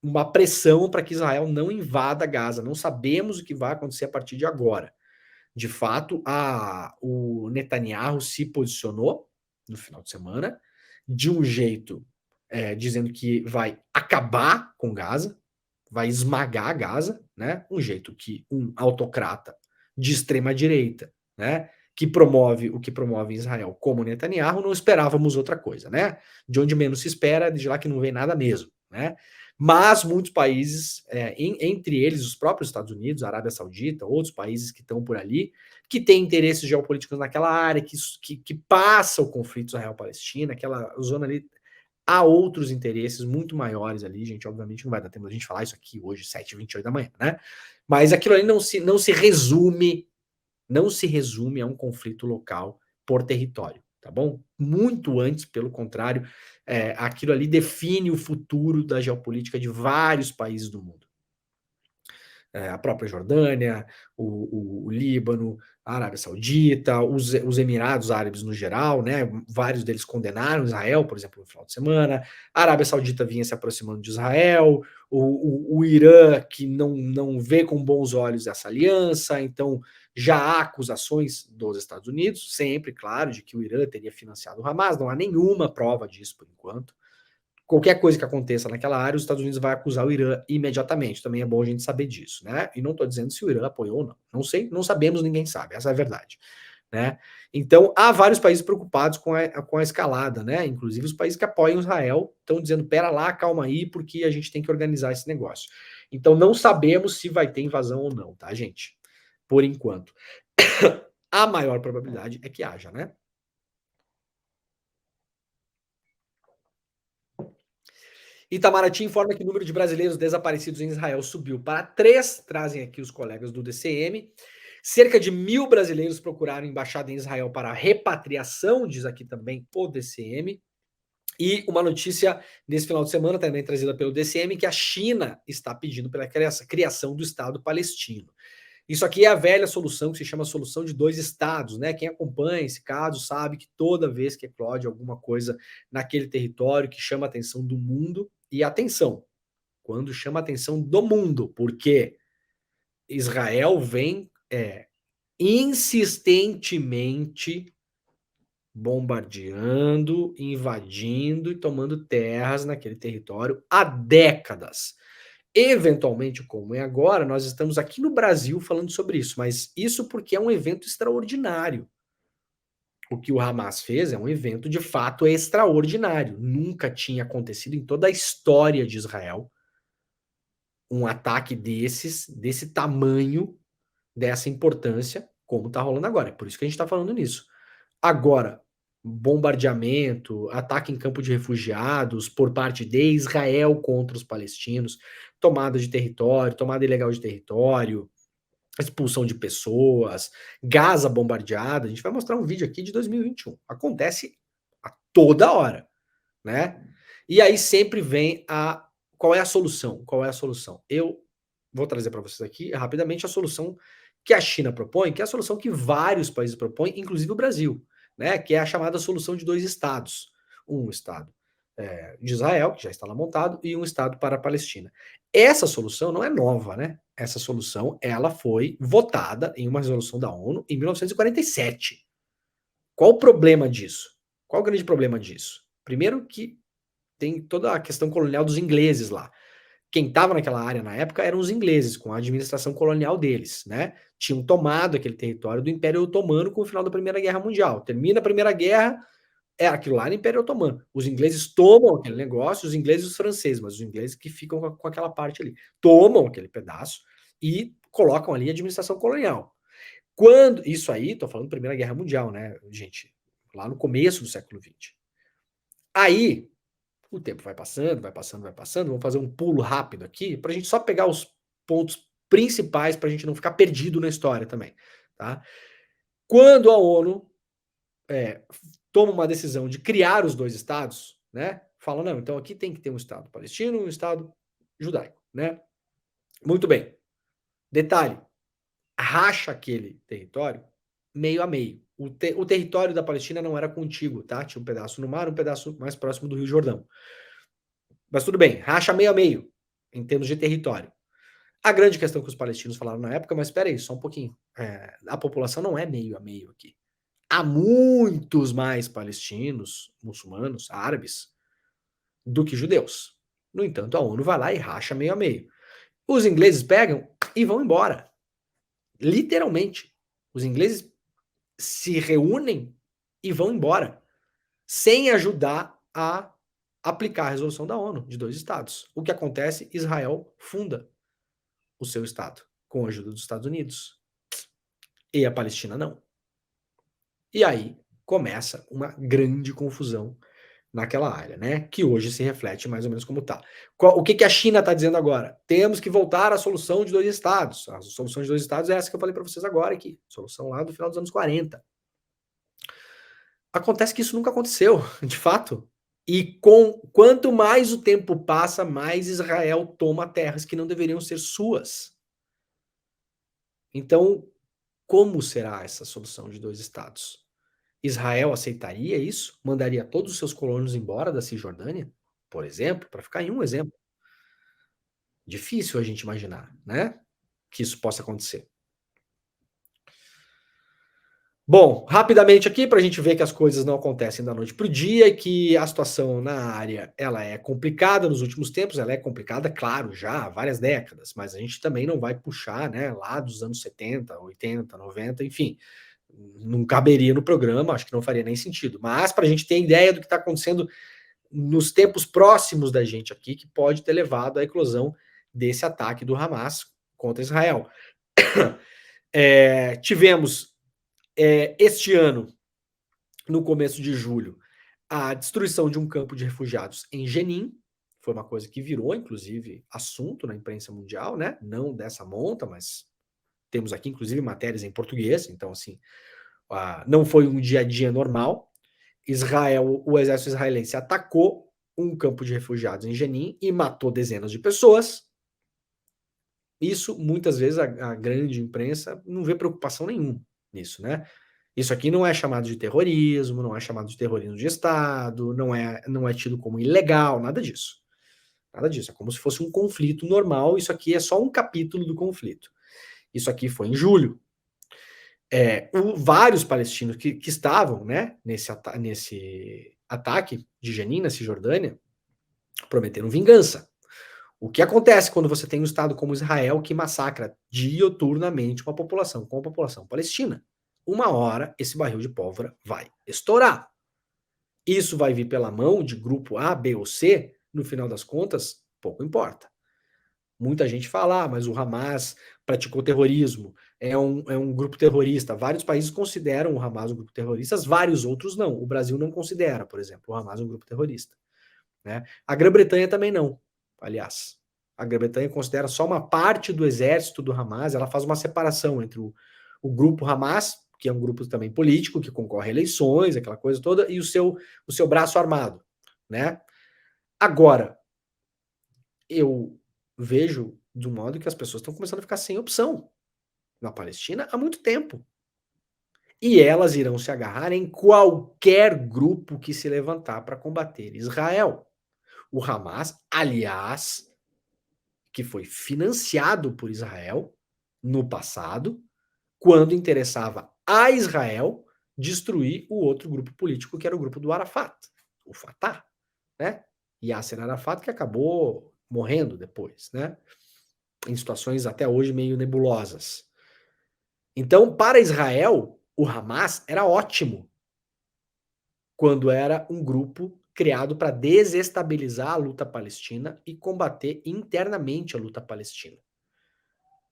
uma pressão para que Israel não invada Gaza. Não sabemos o que vai acontecer a partir de agora. De fato, o Netanyahu se posicionou no final de semana de um jeito dizendo que vai acabar com Gaza, vai esmagar Gaza, né? Um jeito que um autocrata de extrema direita, né? Que promove o que promove em Israel, como Netanyahu, não esperávamos outra coisa, né? De onde menos se espera, de lá que não vem nada mesmo, né? Mas muitos países, entre eles os próprios Estados Unidos, a Arábia Saudita, outros países que estão por ali, que têm interesses geopolíticos naquela área, que passa o conflito Israel-Palestina, aquela zona ali, há outros interesses muito maiores ali, gente. Obviamente não vai dar tempo da gente falar isso aqui hoje, 7h28 da manhã, né? Mas aquilo ali não se resume a um conflito local por território, tá bom? Muito antes, pelo contrário, aquilo ali define o futuro da geopolítica de vários países do mundo. A própria Jordânia, o Líbano, a Arábia Saudita, os Emirados Árabes no geral, né? Vários deles condenaram Israel, por exemplo, no final de semana. A Arábia Saudita vinha se aproximando de Israel, o Irã, que não vê com bons olhos essa aliança, então já há acusações dos Estados Unidos, sempre, claro, de que o Irã teria financiado o Hamas, não há nenhuma prova disso por enquanto. Qualquer coisa que aconteça naquela área, os Estados Unidos vai acusar o Irã imediatamente. Também é bom a gente saber disso, né? E não estou dizendo se o Irã apoiou ou não. Não sei, não sabemos, ninguém sabe. Essa é a verdade, né? Então, há vários países preocupados com a escalada, né? Inclusive os países que apoiam Israel estão dizendo, pera lá, calma aí, porque a gente tem que organizar esse negócio. Então, não sabemos se vai ter invasão ou não, tá, gente? Por enquanto. A maior probabilidade é que haja, né? Itamaraty informa que o número de brasileiros desaparecidos em Israel subiu para 3, trazem aqui os colegas do DCM. Cerca de 1.000 brasileiros procuraram embaixada em Israel para repatriação, diz aqui também o DCM. E uma notícia nesse final de semana, também trazida pelo DCM, que a China está pedindo pela criação do Estado palestino. Isso aqui é a velha solução que se chama solução de dois estados, né? Quem acompanha esse caso sabe que toda vez que eclode alguma coisa naquele território que chama a atenção do mundo, e atenção, quando chama a atenção do mundo, porque Israel vem insistentemente bombardeando, invadindo e tomando terras naquele território há décadas. Eventualmente, como é agora, nós estamos aqui no Brasil falando sobre isso, mas isso porque é um evento extraordinário. O que o Hamas fez é um evento de fato extraordinário. Nunca tinha acontecido em toda a história de Israel um ataque desse tamanho, dessa importância, como está rolando agora. É por isso que a gente está falando nisso. Agora, bombardeamento, ataque em campo de refugiados por parte de Israel contra os palestinos, tomada de território, tomada ilegal de território, expulsão de pessoas, Gaza bombardeada. A gente vai mostrar um vídeo aqui de 2021. Acontece a toda hora, né? E aí sempre vem qual é a solução? Qual é a solução? Eu vou trazer para vocês aqui rapidamente a solução que a China propõe, que é a solução que vários países propõem, inclusive o Brasil, né? Que é a chamada solução de 2 estados. Um estado de Israel, que já está lá montado, e um estado para a Palestina. Essa solução não é nova, né? Essa solução ela foi votada em uma resolução da ONU em 1947. Qual o problema disso? Qual o grande problema disso? Primeiro que tem toda a questão colonial dos ingleses lá. Quem estava naquela área na época eram os ingleses, com a administração colonial deles, né? Tinham tomado aquele território do Império Otomano com o final da Primeira Guerra Mundial. Termina a Primeira Guerra, aquilo lá no Império Otomano. Os ingleses tomam aquele negócio, os ingleses e os franceses, mas os ingleses que ficam com aquela parte ali. Tomam aquele pedaço e colocam ali a administração colonial. Isso aí, tô falando Primeira Guerra Mundial, né, gente? Lá no começo do século XX. Aí, o tempo vai passando, vai passando, vai passando. Vamos fazer um pulo rápido aqui, para a gente só pegar os pontos principais, para a gente não ficar perdido na história também, tá? Quando a ONU toma uma decisão de criar os 2 estados, né? Fala, não, então aqui tem que ter um estado palestino e um estado judaico, né? Muito bem. Detalhe, racha aquele território meio a meio. O território da Palestina não era contíguo, tá? Tinha um pedaço no mar, um pedaço mais próximo do Rio Jordão. Mas tudo bem, racha meio a meio, em termos de território. A grande questão que os palestinos falaram na época, mas espera aí, só um pouquinho. A população não é meio a meio aqui. Há muitos mais palestinos, muçulmanos, árabes, do que judeus. No entanto, a ONU vai lá e racha meio a meio. Os ingleses pegam e vão embora. Literalmente. Os ingleses se reúnem e vão embora, sem ajudar a aplicar a resolução da ONU de 2 estados. O que acontece? Israel funda o seu estado, com a ajuda dos Estados Unidos. E a Palestina não. E aí começa uma grande confusão naquela área, né? Que hoje se reflete mais ou menos como está. O que a China está dizendo agora? Temos que voltar à solução de 2 estados. A solução de 2 estados é essa que eu falei para vocês agora aqui. Solução lá do final dos anos 40. Acontece que isso nunca aconteceu, de fato. E quanto mais o tempo passa, mais Israel toma terras que não deveriam ser suas. Então, como será essa solução de 2 estados? Israel aceitaria isso? Mandaria todos os seus colonos embora da Cisjordânia, por exemplo, para ficar em um exemplo? Difícil a gente imaginar, né? Que isso possa acontecer. Bom, rapidamente aqui para a gente ver que as coisas não acontecem da noite para o dia e que a situação na área ela é complicada nos últimos tempos, ela é complicada, claro, já há várias décadas, mas a gente também não vai puxar, né, lá dos anos 70, 80, 90, enfim, não caberia no programa, acho que não faria nem sentido, mas para a gente ter ideia do que está acontecendo nos tempos próximos da gente aqui, que pode ter levado à eclosão desse ataque do Hamas contra Israel. Tivemos este ano, no começo de julho, a destruição de um campo de refugiados em Jenin, foi uma coisa que virou, inclusive, assunto na imprensa mundial, né? Não dessa monta, mas temos aqui, inclusive, matérias em português, então, assim, não foi um dia a dia normal. O exército israelense atacou um campo de refugiados em Jenin e matou dezenas de pessoas. Isso, muitas vezes, a grande imprensa não vê preocupação nenhuma nisso, né? Isso aqui não é chamado de terrorismo, não é chamado de terrorismo de Estado, não é tido como ilegal, nada disso. Nada disso. É como se fosse um conflito normal. Isso aqui é só um capítulo do conflito. Isso aqui foi em julho. Vários palestinos que estavam, né, nesse ataque de Jenin, na Cisjordânia, prometeram vingança. O que acontece quando você tem um Estado como Israel que massacra dioturnamente uma população com a população palestina? Uma hora esse barril de pólvora vai estourar. Isso vai vir pela mão de grupo A, B ou C, no final das contas, pouco importa. Muita gente fala, mas o Hamas praticou terrorismo, é um grupo terrorista. Vários países consideram o Hamas um grupo terrorista, vários outros não. O Brasil não considera, por exemplo, o Hamas um grupo terrorista. Né? A Grã-Bretanha também não, aliás. A Grã-Bretanha considera só uma parte do exército do Hamas, ela faz uma separação entre o grupo Hamas, que é um grupo também político, que concorre a eleições, aquela coisa toda, e o seu braço armado. Né? Agora, eu vejo de um modo que as pessoas estão começando a ficar sem opção na Palestina há muito tempo. E elas irão se agarrar em qualquer grupo que se levantar para combater Israel. O Hamas, aliás, que foi financiado por Israel no passado, quando interessava a Israel destruir o outro grupo político, que era o grupo do Arafat, o Fatah, né? Yasser Arafat, que acabou morrendo depois, né? Em situações até hoje meio nebulosas. Então, para Israel, o Hamas era ótimo quando era um grupo criado para desestabilizar a luta palestina e combater internamente a luta palestina.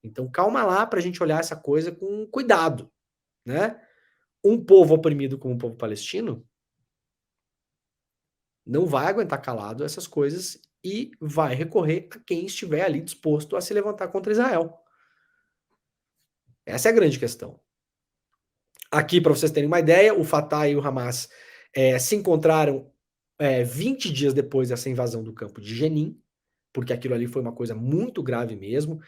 Então, calma lá para a gente olhar essa coisa com cuidado, né? Um povo oprimido como o povo palestino não vai aguentar calado essas coisas e vai recorrer a quem estiver ali disposto a se levantar contra Israel. Essa é a grande questão. Aqui, para vocês terem uma ideia, o Fatah e o Hamas se encontraram 20 dias depois dessa invasão do campo de Jenin, porque aquilo ali foi uma coisa muito grave mesmo,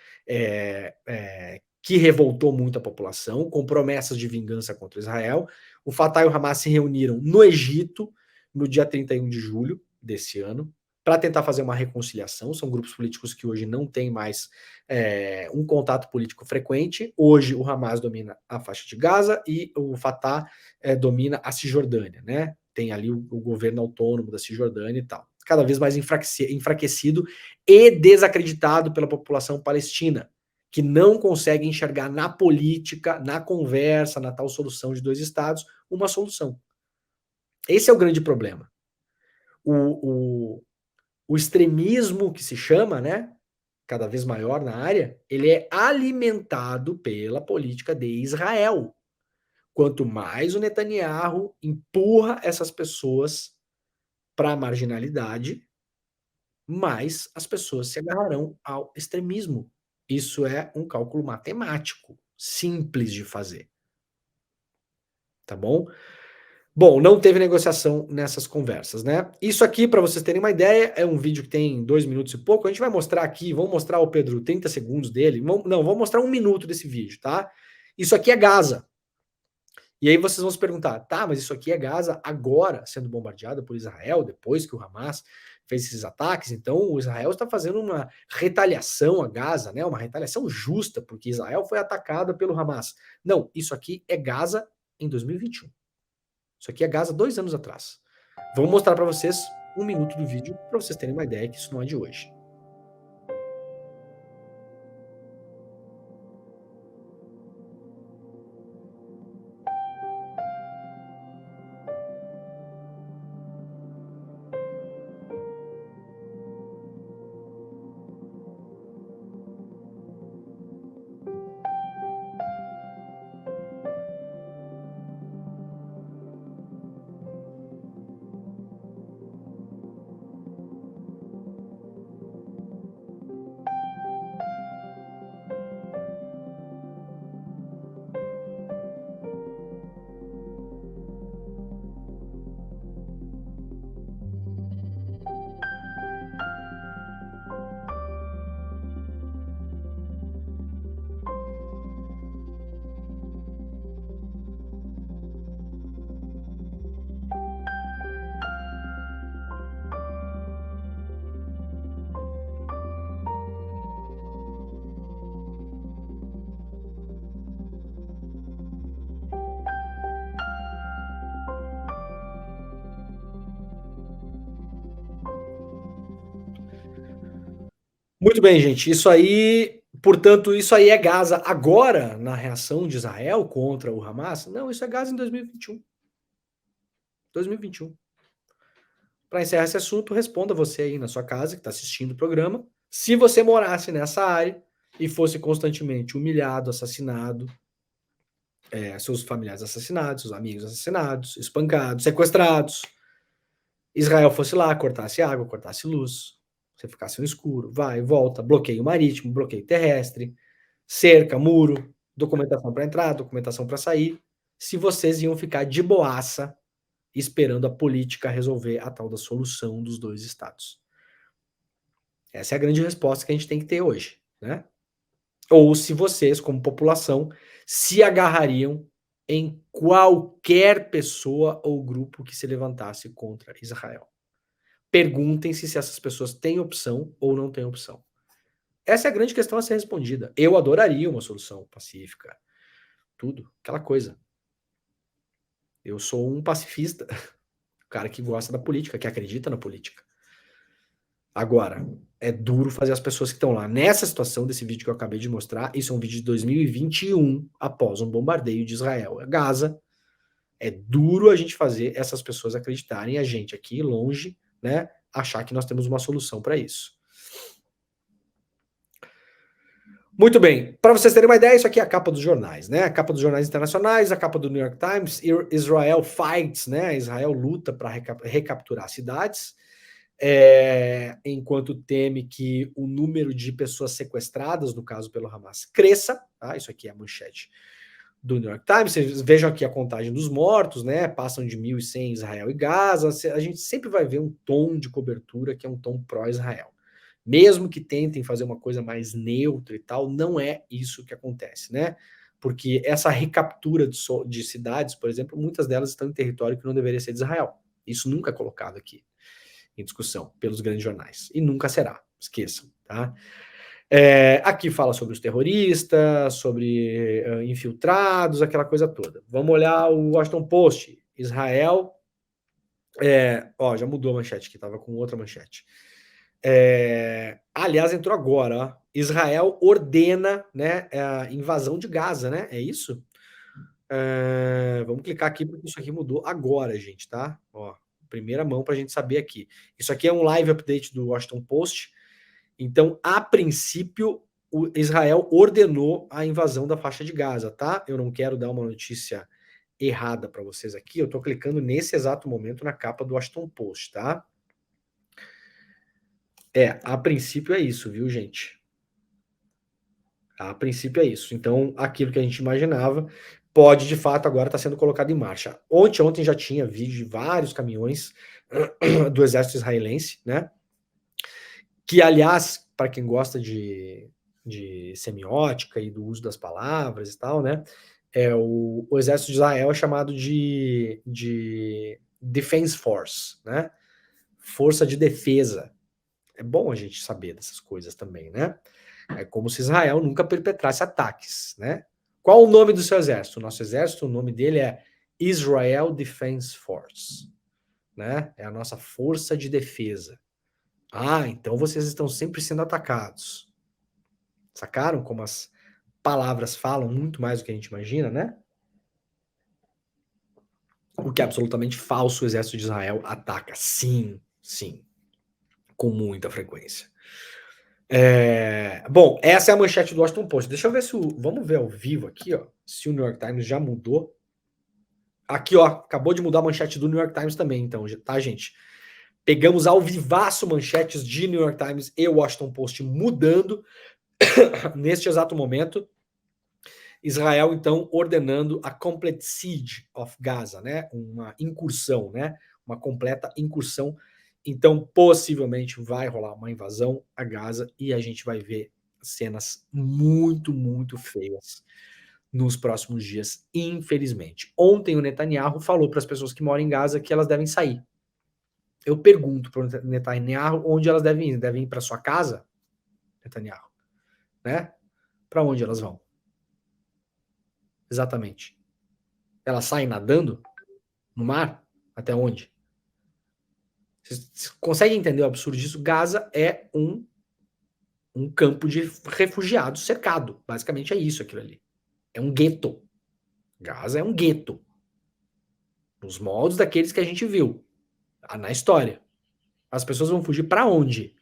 que revoltou muito a população, com promessas de vingança contra Israel. O Fatah e o Hamas se reuniram no Egito no dia 31 de julho desse ano, para tentar fazer uma reconciliação. São grupos políticos que hoje não têm mais um contato político frequente. Hoje o Hamas domina a faixa de Gaza e o Fatah domina a Cisjordânia, né? Tem ali o governo autônomo da Cisjordânia e tal. Cada vez mais enfraquecido e desacreditado pela população palestina, que não consegue enxergar na política, na conversa, na tal solução de dois estados, uma solução. Esse é o grande problema. O extremismo que se chama, né, cada vez maior na área, ele é alimentado pela política de Israel. Quanto mais o Netanyahu empurra essas pessoas para a marginalidade, mais as pessoas se agarrarão ao extremismo. Isso é um cálculo matemático, simples de fazer. Tá bom? Bom, não teve negociação nessas conversas, né? Isso aqui, para vocês terem uma ideia, é um vídeo que tem 2 minutos e pouco. A gente vai mostrar aqui, vamos mostrar ao Pedro 30 segundos dele. Vamos mostrar 1 minuto desse vídeo, tá? Isso aqui é Gaza. E aí vocês vão se perguntar, tá, mas isso aqui é Gaza agora sendo bombardeada por Israel, depois que o Hamas fez esses ataques, então o Israel está fazendo uma retaliação a Gaza, né? Uma retaliação justa, porque Israel foi atacada pelo Hamas. Não, isso aqui é Gaza em 2021. Isso aqui é Gaza 2 anos atrás. Vamos mostrar para vocês 1 minuto do vídeo para vocês terem uma ideia que isso não é de hoje. Muito bem, gente. Isso aí, portanto, isso aí é Gaza agora, na reação de Israel contra o Hamas? Não, isso é Gaza em 2021. 2021. Para encerrar esse assunto, responda você aí na sua casa, que está assistindo o programa, se você morasse nessa área e fosse constantemente humilhado, assassinado, seus familiares assassinados, seus amigos assassinados, espancados, sequestrados, Israel fosse lá, cortasse água, cortasse luz, você ficasse no escuro, vai, volta, bloqueio marítimo, bloqueio terrestre, cerca, muro, documentação para entrar, documentação para sair, se vocês iam ficar de boaça esperando a política resolver a tal da solução dos dois estados. Essa é a grande resposta que a gente tem que ter hoje, né? Ou se vocês, como população, se agarrariam em qualquer pessoa ou grupo que se levantasse contra Israel. Perguntem-se se essas pessoas têm opção ou não têm opção. Essa é a grande questão a ser respondida. Eu adoraria uma solução pacífica, tudo, aquela coisa. Eu sou um pacifista, o cara que gosta da política, que acredita na política. Agora, é duro fazer as pessoas que estão lá nessa situação desse vídeo que eu acabei de mostrar. Isso é um vídeo de 2021, após um bombardeio de Israel a Gaza. É duro a gente fazer essas pessoas acreditarem, a gente aqui longe, né, achar que nós temos uma solução para isso. Muito bem, para vocês terem uma ideia, isso aqui é a capa dos jornais, né? A capa dos jornais internacionais, a capa do New York Times, Israel fights, né? Israel luta para recapturar cidades, enquanto teme que o número de pessoas sequestradas, no caso pelo Hamas, cresça. Tá? Isso aqui é a manchete do New York Times. Vocês vejam aqui a contagem dos mortos, né? Passam de 1.100 Israel e Gaza. A gente sempre vai ver um tom de cobertura que é um tom pró-Israel. Mesmo que tentem fazer uma coisa mais neutra e tal, não é isso que acontece, né? Porque essa recaptura de cidades, por exemplo, muitas delas estão em território que não deveria ser de Israel. Isso nunca é colocado aqui em discussão pelos grandes jornais. E nunca será, esqueçam, tá? Aqui fala sobre os terroristas, sobre infiltrados, aquela coisa toda. Vamos olhar o Washington Post. Israel. Já mudou a manchete, que estava com outra manchete. Aliás, entrou agora, ó. Israel ordena, né, a invasão de Gaza, né? É isso? Vamos clicar aqui, porque isso aqui mudou agora, gente, tá? Ó, primeira mão para a gente saber aqui. Isso aqui é um live update do Washington Post. Então, a princípio, o Israel ordenou a invasão da faixa de Gaza, tá? Eu não quero dar uma notícia errada para vocês aqui. Eu tô clicando nesse exato momento na capa do Washington Post, tá? A princípio é isso, viu, gente? A princípio é isso. Então, aquilo que a gente imaginava pode, de fato, agora estar sendo colocado em marcha. Ontem já tinha vídeo de vários caminhões do exército israelense, né? Que, aliás, para quem gosta de semiótica e do uso das palavras e tal, né? O exército de Israel é chamado de Defense Force, né? Força de defesa. É bom a gente saber dessas coisas também, né? É como se Israel nunca perpetrasse ataques, né? Qual o nome do seu exército? O nosso exército, o nome dele é Israel Defense Force, né? É a nossa força de defesa. Então vocês estão sempre sendo atacados. Sacaram como as palavras falam muito mais do que a gente imagina, né? O que é absolutamente falso, o exército de Israel ataca. Sim, sim. Com muita frequência. Bom, essa é a manchete do Washington Post. Deixa eu ver se vamos ver ao vivo aqui, ó, se o New York Times já mudou. Aqui, ó, acabou de mudar a manchete do New York Times também, então, tá, gente? Pegamos ao vivaço manchetes de New York Times e Washington Post mudando neste exato momento. Israel, então, ordenando a complete siege of Gaza, né? Uma incursão, né? Uma completa incursão. Então, possivelmente vai rolar uma invasão a Gaza e a gente vai ver cenas muito, muito feias nos próximos dias, infelizmente. Ontem o Netanyahu falou para as pessoas que moram em Gaza que elas devem sair. Eu pergunto para o Netanyahu onde elas devem ir. Devem ir para sua casa, Netanyahu? Né? Para onde elas vão? Exatamente. Elas saem nadando no mar? Até onde? Vocês conseguem entender o absurdo disso? Gaza é um campo de refugiados cercado. Basicamente é isso, aquilo ali. É um gueto. Gaza é um gueto. Nos moldes daqueles que a gente viu na história. As pessoas vão fugir para onde?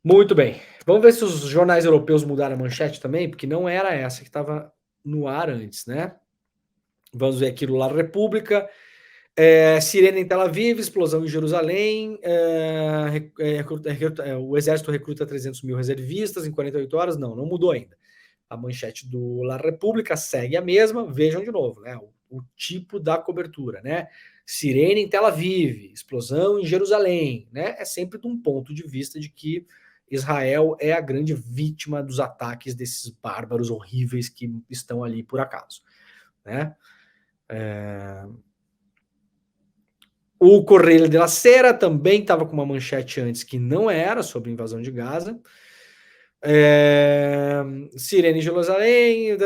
Muito bem. Vamos ver se os jornais europeus mudaram a manchete também, porque não era essa que estava no ar antes, né? Vamos ver aqui no La República. Sirene em Tel Aviv, explosão em Jerusalém, o exército recruta 300 mil reservistas em 48 horas. Não mudou ainda. A manchete do La República segue a mesma. Vejam de novo, né? O tipo da cobertura, né? Sirene em Tel Aviv, explosão em Jerusalém, né? É sempre de um ponto de vista de que Israel é a grande vítima dos ataques desses bárbaros horríveis que estão ali por acaso, né? O Correio de la Sera também estava com uma manchete antes que não era sobre invasão de Gaza. Sirene em Jerusalém,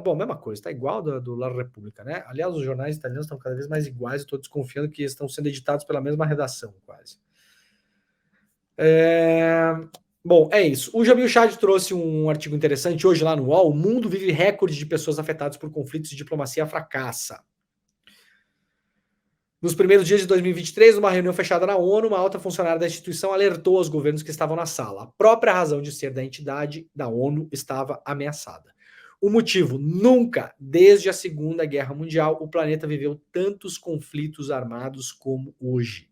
bom, mesma coisa, está igual do La República, né? Aliás, os jornais italianos estão cada vez mais iguais, eu estou desconfiando que estão sendo editados pela mesma redação, quase. Bom, é isso. O Jamil Chad trouxe um artigo interessante hoje lá no UOL. O mundo vive recorde de pessoas afetadas por conflitos e diplomacia fracassa. Nos primeiros dias de 2023, numa reunião fechada na ONU, uma alta funcionária da instituição alertou aos governos que estavam na sala. A própria razão de ser da entidade da ONU estava ameaçada. O motivo: nunca, desde a Segunda Guerra Mundial, o planeta viveu tantos conflitos armados como hoje.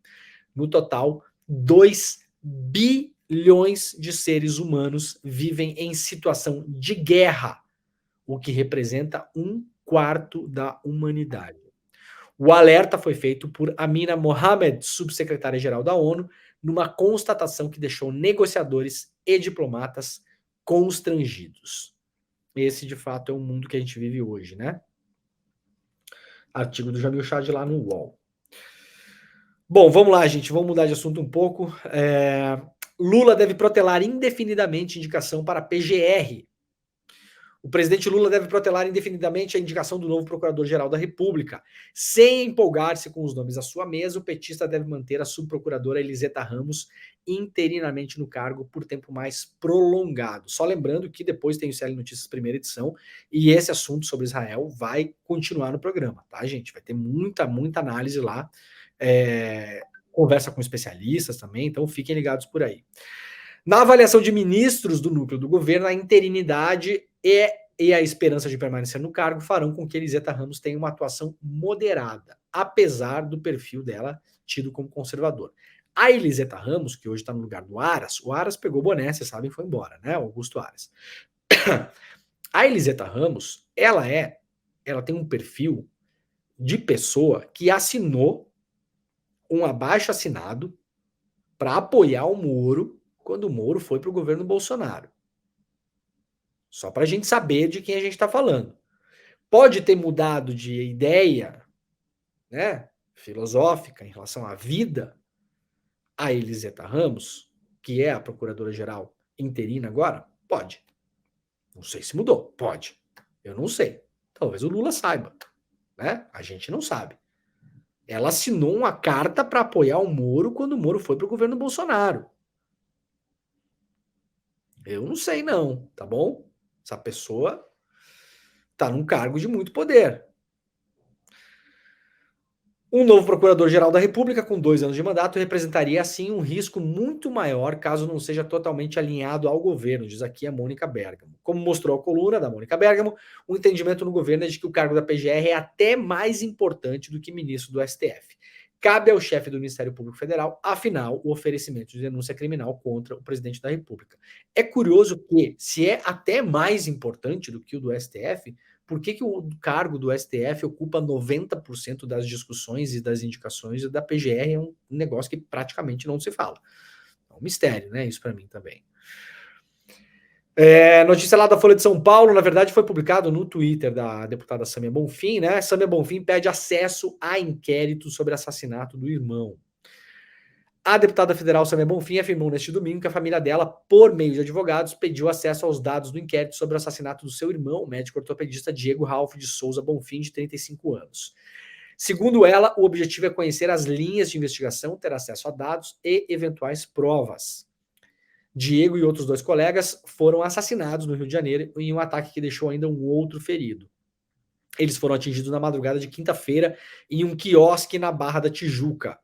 No total, 2 bilhões de seres humanos vivem em situação de guerra, o que representa 1/4 da humanidade. O alerta foi feito por Amina Mohamed, subsecretária-geral da ONU, numa constatação que deixou negociadores e diplomatas constrangidos. Esse, de fato, é o mundo que a gente vive hoje, né? Artigo do Jamil Chad lá no UOL. Bom, vamos lá, gente. Vamos mudar de assunto um pouco. Lula deve protelar indefinidamente indicação para PGR. O presidente Lula deve protelar indefinidamente a indicação do novo Procurador-Geral da República. Sem empolgar-se com os nomes à sua mesa, o petista deve manter a subprocuradora Eliseta Ramos interinamente no cargo por tempo mais prolongado. Só lembrando que depois tem o CL Notícias primeira edição e esse assunto sobre Israel vai continuar no programa, tá, gente? Vai ter muita análise lá. Conversa com especialistas também, então fiquem ligados por aí. Na avaliação de ministros do núcleo do governo, a interinidade e a esperança de permanecer no cargo farão com que Eliseta Ramos tenha uma atuação moderada, apesar do perfil dela tido como conservador. A Eliseta Ramos, que hoje está no lugar do Aras, o Aras pegou o boné, vocês sabem, foi embora, né? Augusto Aras. A Eliseta Ramos, ela tem um perfil de pessoa que assinou um abaixo-assinado para apoiar o Moro quando o Moro foi para o governo Bolsonaro. Só para a gente saber de quem a gente está falando. Pode ter mudado de ideia, né, filosófica em relação à vida, a Eliseta Ramos, que é a procuradora-geral interina agora? Pode. Não sei se mudou. Pode. Eu não sei. Talvez o Lula saiba, né? A gente não sabe. Ela assinou uma carta para apoiar o Moro quando o Moro foi para o governo Bolsonaro. Eu não sei não, tá bom? Essa pessoa está num cargo de muito poder. Um novo Procurador-Geral da República com 2 anos de mandato representaria, assim, um risco muito maior caso não seja totalmente alinhado ao governo, diz aqui a Mônica Bergamo. Como mostrou a coluna da Mônica Bergamo, o entendimento no governo é de que o cargo da PGR é até mais importante do que ministro do STF. Cabe ao chefe do Ministério Público Federal, afinal, o oferecimento de denúncia criminal contra o presidente da República. É curioso que, se é até mais importante do que o do STF, por que o cargo do STF ocupa 90% das discussões e das indicações e da PGR é um negócio que praticamente não se fala? É um mistério, né? Isso para mim também. Notícia lá da Folha de São Paulo, na verdade foi publicado no Twitter da deputada Sâmia Bonfim, né? Sâmia Bonfim pede acesso a inquérito sobre assassinato do irmão. A deputada federal Sâmia Bonfim afirmou neste domingo que a família dela, por meio de advogados, pediu acesso aos dados do inquérito sobre o assassinato do seu irmão, o médico ortopedista Diego Ralph de Souza Bonfim, de 35 anos. Segundo ela, o objetivo é conhecer as linhas de investigação, ter acesso a dados e eventuais provas. Diego e outros 2 colegas foram assassinados no Rio de Janeiro em um ataque que deixou ainda um outro ferido. Eles foram atingidos na madrugada de quinta-feira em um quiosque na Barra da Tijuca.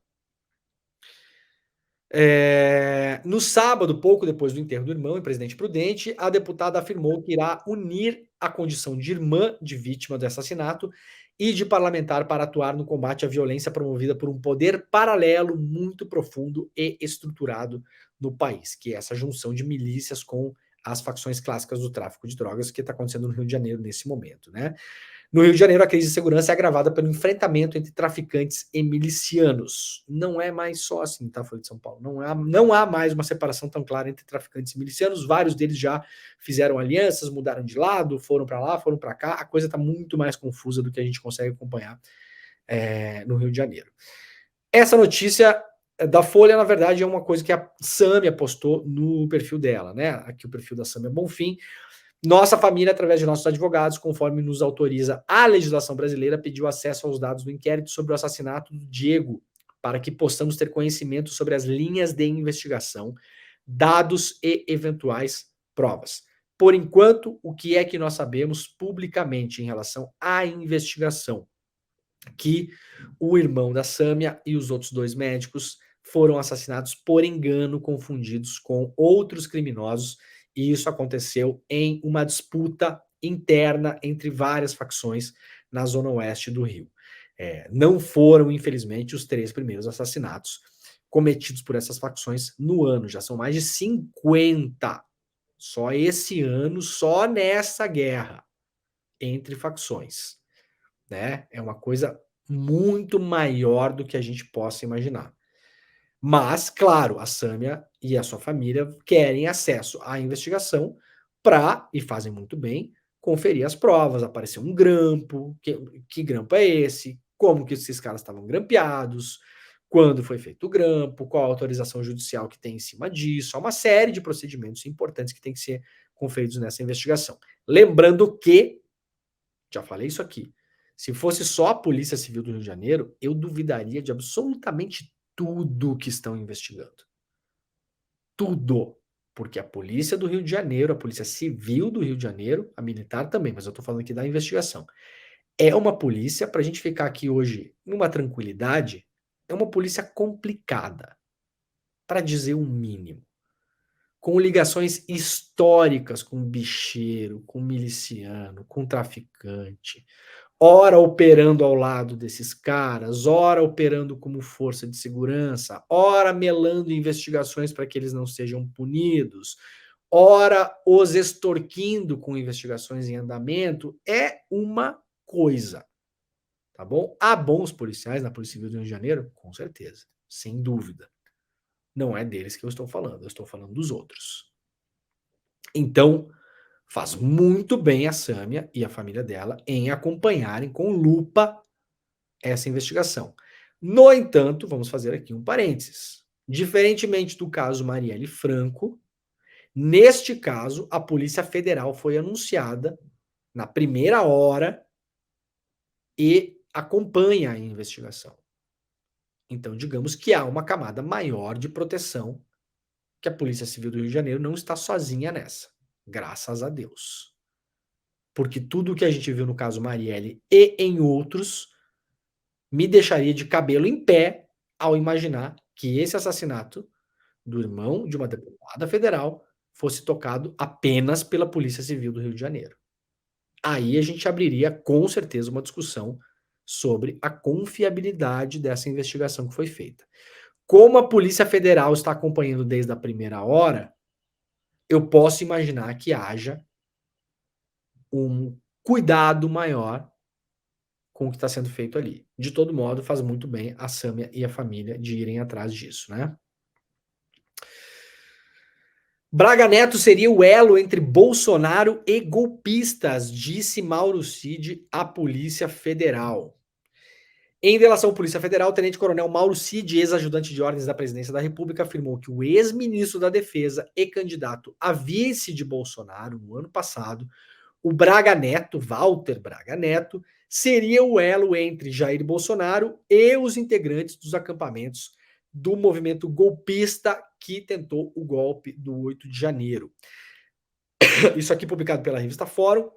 No sábado, pouco depois do enterro do irmão em Presidente Prudente, a deputada afirmou que irá unir a condição de irmã de vítima do assassinato e de parlamentar para atuar no combate à violência promovida por um poder paralelo muito profundo e estruturado no país, que é essa junção de milícias com as facções clássicas do tráfico de drogas que está acontecendo no Rio de Janeiro nesse momento, né? No Rio de Janeiro, a crise de segurança é agravada pelo enfrentamento entre traficantes e milicianos. Não é mais só assim, tá, Folha de São Paulo? Não há mais uma separação tão clara entre traficantes e milicianos. Vários deles já fizeram alianças, mudaram de lado, foram para lá, foram para cá. A coisa está muito mais confusa do que a gente consegue acompanhar no Rio de Janeiro. Essa notícia da Folha, na verdade, é uma coisa que a Sâmia postou no perfil dela, né? Aqui o perfil da Sâmia Bonfim. Nossa família, através de nossos advogados, conforme nos autoriza a legislação brasileira, pediu acesso aos dados do inquérito sobre o assassinato do Diego, para que possamos ter conhecimento sobre as linhas de investigação, dados e eventuais provas. Por enquanto, o que é que nós sabemos publicamente em relação à investigação? Que o irmão da Sâmia e os outros 2 médicos foram assassinados por engano, confundidos com outros criminosos, e isso aconteceu em uma disputa interna entre várias facções na zona oeste do Rio. Não foram, infelizmente, os 3 primeiros assassinatos cometidos por essas facções no ano, já são mais de 50, só esse ano, só nessa guerra entre facções, né? É uma coisa muito maior do que a gente possa imaginar. Mas, claro, a Sâmia e a sua família querem acesso à investigação para, e fazem muito bem, conferir as provas, apareceu um grampo, que grampo é esse, como que esses caras estavam grampeados, quando foi feito o grampo, qual a autorização judicial que tem em cima disso, há uma série de procedimentos importantes que tem que ser conferidos nessa investigação. Lembrando que, já falei isso aqui, se fosse só a Polícia Civil do Rio de Janeiro, eu duvidaria de absolutamente tudo que estão investigando. Tudo. Porque a Polícia do Rio de Janeiro, a Polícia Civil do Rio de Janeiro, a militar também, mas eu estou falando aqui da investigação, é uma polícia, para a gente ficar aqui hoje numa tranquilidade, é uma polícia complicada, para dizer o mínimo. Com ligações históricas com bicheiro, com miliciano, com traficante, ora operando ao lado desses caras, ora operando como força de segurança, ora melando investigações para que eles não sejam punidos, ora os extorquindo com investigações em andamento, é uma coisa, tá bom? Há bons policiais na Polícia Civil do Rio de Janeiro? Com certeza, sem dúvida. Não é deles que eu estou falando dos outros. Então, faz muito bem a Sâmia e a família dela em acompanharem com lupa essa investigação. No entanto, vamos fazer aqui um parênteses. Diferentemente do caso Marielle Franco, neste caso, a Polícia Federal foi anunciada na primeira hora e acompanha a investigação. Então, digamos que há uma camada maior de proteção que a Polícia Civil do Rio de Janeiro não está sozinha nessa. Graças a Deus. Porque tudo o que a gente viu no caso Marielle e em outros me deixaria de cabelo em pé ao imaginar que esse assassinato do irmão de uma deputada federal fosse tocado apenas pela Polícia Civil do Rio de Janeiro. Aí a gente abriria com certeza uma discussão sobre a confiabilidade dessa investigação que foi feita. Como a Polícia Federal está acompanhando desde a primeira hora, eu posso imaginar que haja um cuidado maior com o que está sendo feito ali. De todo modo, faz muito bem a Sâmia e a família de irem atrás disso, né? Braga Neto seria o elo entre Bolsonaro e golpistas, disse Mauro Cid à Polícia Federal. Em relação à Polícia Federal, o tenente-coronel Mauro Cid, ex-ajudante de ordens da Presidência da República, afirmou que o ex-ministro da Defesa e candidato a vice de Bolsonaro no ano passado, o Braga Neto, Walter Braga Neto, seria o elo entre Jair Bolsonaro e os integrantes dos acampamentos do movimento golpista que tentou o golpe do 8 de janeiro. Isso aqui publicado pela revista Fórum,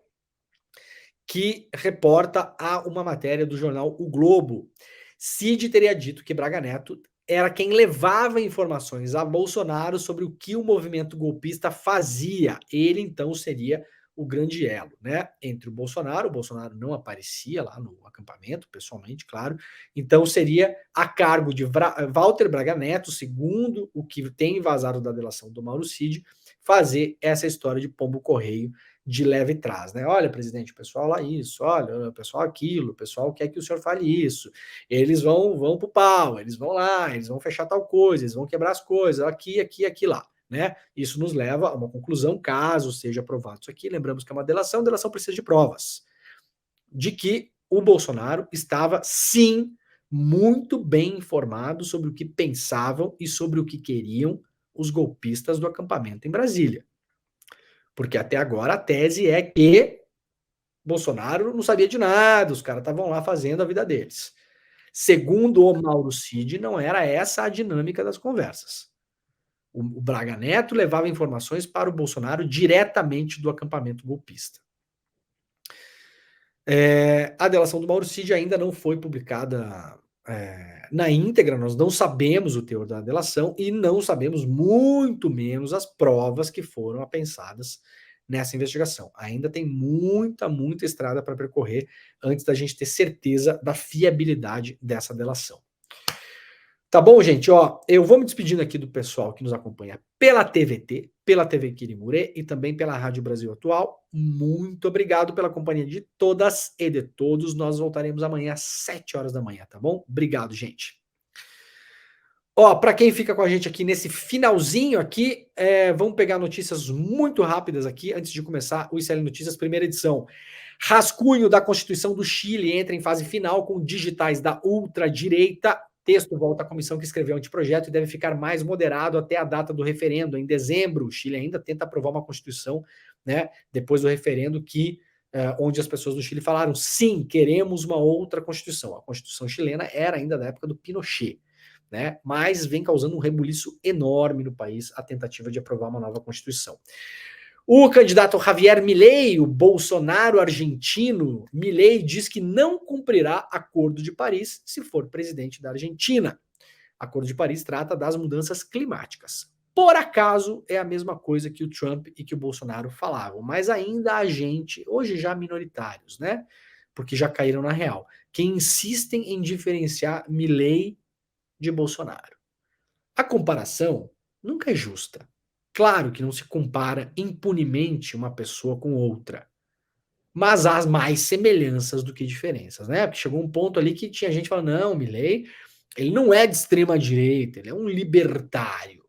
que reporta uma matéria do jornal O Globo. Cid teria dito que Braga Neto era quem levava informações a Bolsonaro sobre o que o movimento golpista fazia. Ele, então, seria o grande elo, né, entre o Bolsonaro não aparecia lá no acampamento, pessoalmente, claro, então seria a cargo de Walter Braga Neto, segundo o que tem vazado da delação do Mauro Cid, fazer essa história de pombo correio de leve trás, né? Olha, presidente, o pessoal lá isso, olha, o pessoal aquilo, o pessoal quer que o senhor fale isso, eles vão pro pau, eles vão lá, eles vão fechar tal coisa, eles vão quebrar as coisas, aqui, lá, né? Isso nos leva a uma conclusão, caso seja aprovado isso aqui, lembramos que é uma delação precisa de provas, de que o Bolsonaro estava, sim, muito bem informado sobre o que pensavam e sobre o que queriam os golpistas do acampamento em Brasília. Porque até agora a tese é que Bolsonaro não sabia de nada, os caras estavam lá fazendo a vida deles. Segundo o Mauro Cid, não era essa a dinâmica das conversas. O Braga Neto levava informações para o Bolsonaro diretamente do acampamento golpista. A delação do Mauro Cid ainda não foi publicada na íntegra, nós não sabemos o teor da delação e não sabemos muito menos as provas que foram apensadas nessa investigação. Ainda tem muita estrada para percorrer antes da gente ter certeza da fiabilidade dessa delação. Tá bom, gente? Ó, eu vou me despedindo aqui do pessoal que nos acompanha pela TVT, pela TV Quirimurê e também pela Rádio Brasil Atual. Muito obrigado pela companhia de todas e de todos. Nós voltaremos amanhã às 7 horas da manhã, tá bom? Obrigado, gente. Ó, para quem fica com a gente aqui nesse finalzinho aqui, vamos pegar notícias muito rápidas aqui, antes de começar o ICL Notícias, primeira edição. Rascunho da Constituição do Chile entra em fase final com digitais da ultradireita. Texto volta à comissão que escreveu o anteprojeto e deve ficar mais moderado até a data do referendo. Em dezembro, o Chile ainda tenta aprovar uma Constituição, né, depois do referendo onde as pessoas do Chile falaram, sim, queremos uma outra Constituição. A Constituição chilena era ainda da época do Pinochet, né, mas vem causando um rebuliço enorme no país a tentativa de aprovar uma nova Constituição. O candidato Javier Milei, o Bolsonaro argentino, Milei diz que não cumprirá Acordo de Paris se for presidente da Argentina. Acordo de Paris trata das mudanças climáticas. Por acaso, é a mesma coisa que o Trump e que o Bolsonaro falavam, mas ainda há gente, hoje já minoritários, né? Porque já caíram na real, que insistem em diferenciar Milei de Bolsonaro. A comparação nunca é justa. Claro que não se compara impunemente uma pessoa com outra, mas há mais semelhanças do que diferenças, né? Porque chegou um ponto ali que tinha gente falando, não, Milei, ele não é de extrema direita, ele é um libertário.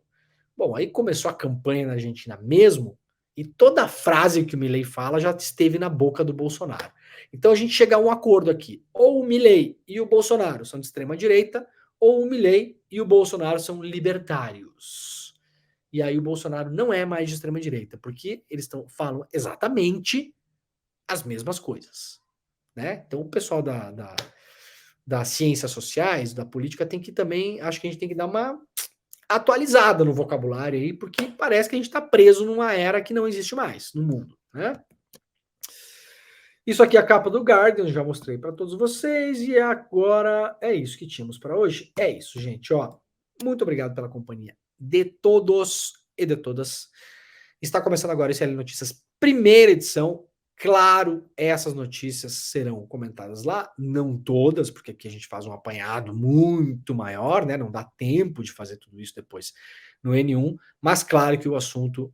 Bom, aí começou a campanha na Argentina mesmo, e toda a frase que o Milei fala já esteve na boca do Bolsonaro. Então a gente chega a um acordo aqui, ou o Milei e o Bolsonaro são de extrema direita, ou o Milei e o Bolsonaro são libertários. E aí o Bolsonaro não é mais de extrema direita, porque eles falam exatamente as mesmas coisas, né? Então o pessoal das ciências sociais, da política, tem que também, acho que a gente tem que dar uma atualizada no vocabulário aí, porque parece que a gente está preso numa era que não existe mais no mundo, né? Isso aqui é a capa do Guardian, já mostrei para todos vocês, e agora é isso que tínhamos para hoje. É isso, gente, ó. Muito obrigado pela companhia de todos e de todas. Está começando agora esse ICL Notícias, primeira edição. Claro, essas notícias serão comentadas lá, não todas, porque aqui a gente faz um apanhado muito maior, né? Não dá tempo de fazer tudo isso depois no N1, mas claro que o assunto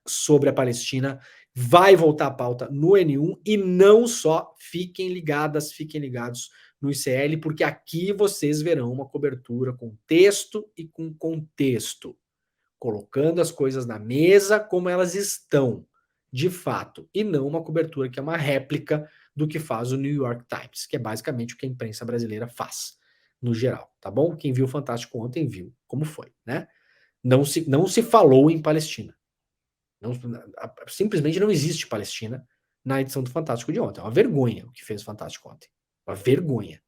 sobre a Palestina vai voltar à pauta no N1 e não só, fiquem ligadas, fiquem ligados no ICL, porque aqui vocês verão uma cobertura com texto e com contexto, colocando as coisas na mesa como elas estão, de fato, e não uma cobertura que é uma réplica do que faz o New York Times, que é basicamente o que a imprensa brasileira faz, no geral, tá bom? Quem viu o Fantástico ontem viu como foi, né? Não se falou em Palestina. Simplesmente não existe Palestina na edição do Fantástico de ontem. É uma vergonha o que fez o Fantástico ontem. Uma vergonha.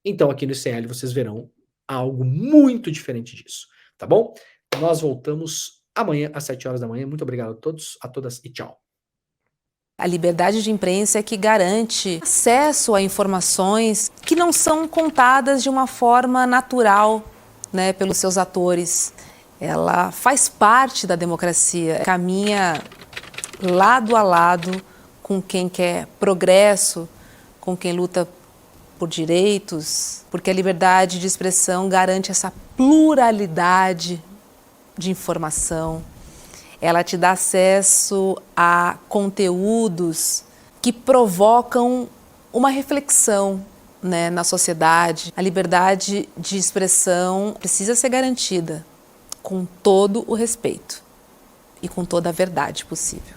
Então, aqui no ICL vocês verão algo muito diferente disso, tá bom? Nós voltamos amanhã às 7 horas da manhã. Muito obrigado a todos, a todas e tchau. A liberdade de imprensa é que garante acesso a informações que não são contadas de uma forma natural, né, pelos seus atores. Ela faz parte da democracia, caminha lado a lado com quem quer progresso, com quem luta por direitos, porque a liberdade de expressão garante essa pluralidade de informação. Ela te dá acesso a conteúdos que provocam uma reflexão, né, na sociedade. A liberdade de expressão precisa ser garantida com todo o respeito e com toda a verdade possível.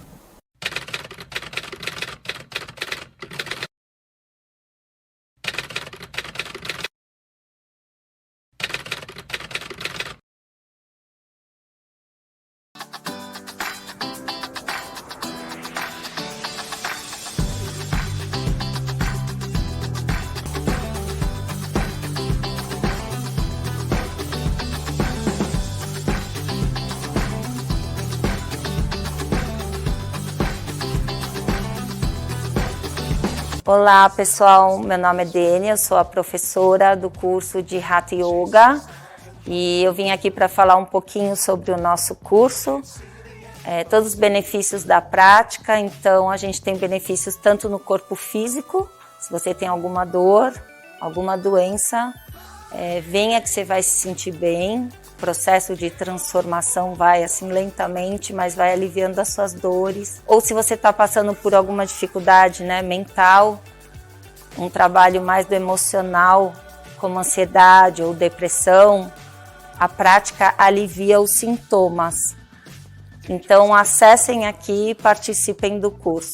Olá pessoal, meu nome é Deni, eu sou a professora do curso de Hatha Yoga e eu vim aqui para falar um pouquinho sobre o nosso curso, todos os benefícios da prática. Então a gente tem benefícios tanto no corpo físico, se você tem alguma dor, alguma doença, venha que você vai se sentir bem. O processo de transformação vai assim lentamente, mas vai aliviando as suas dores. Ou se você está passando por alguma dificuldade, né, mental, um trabalho mais do emocional, como ansiedade ou depressão, a prática alivia os sintomas. Então acessem aqui e participem do curso.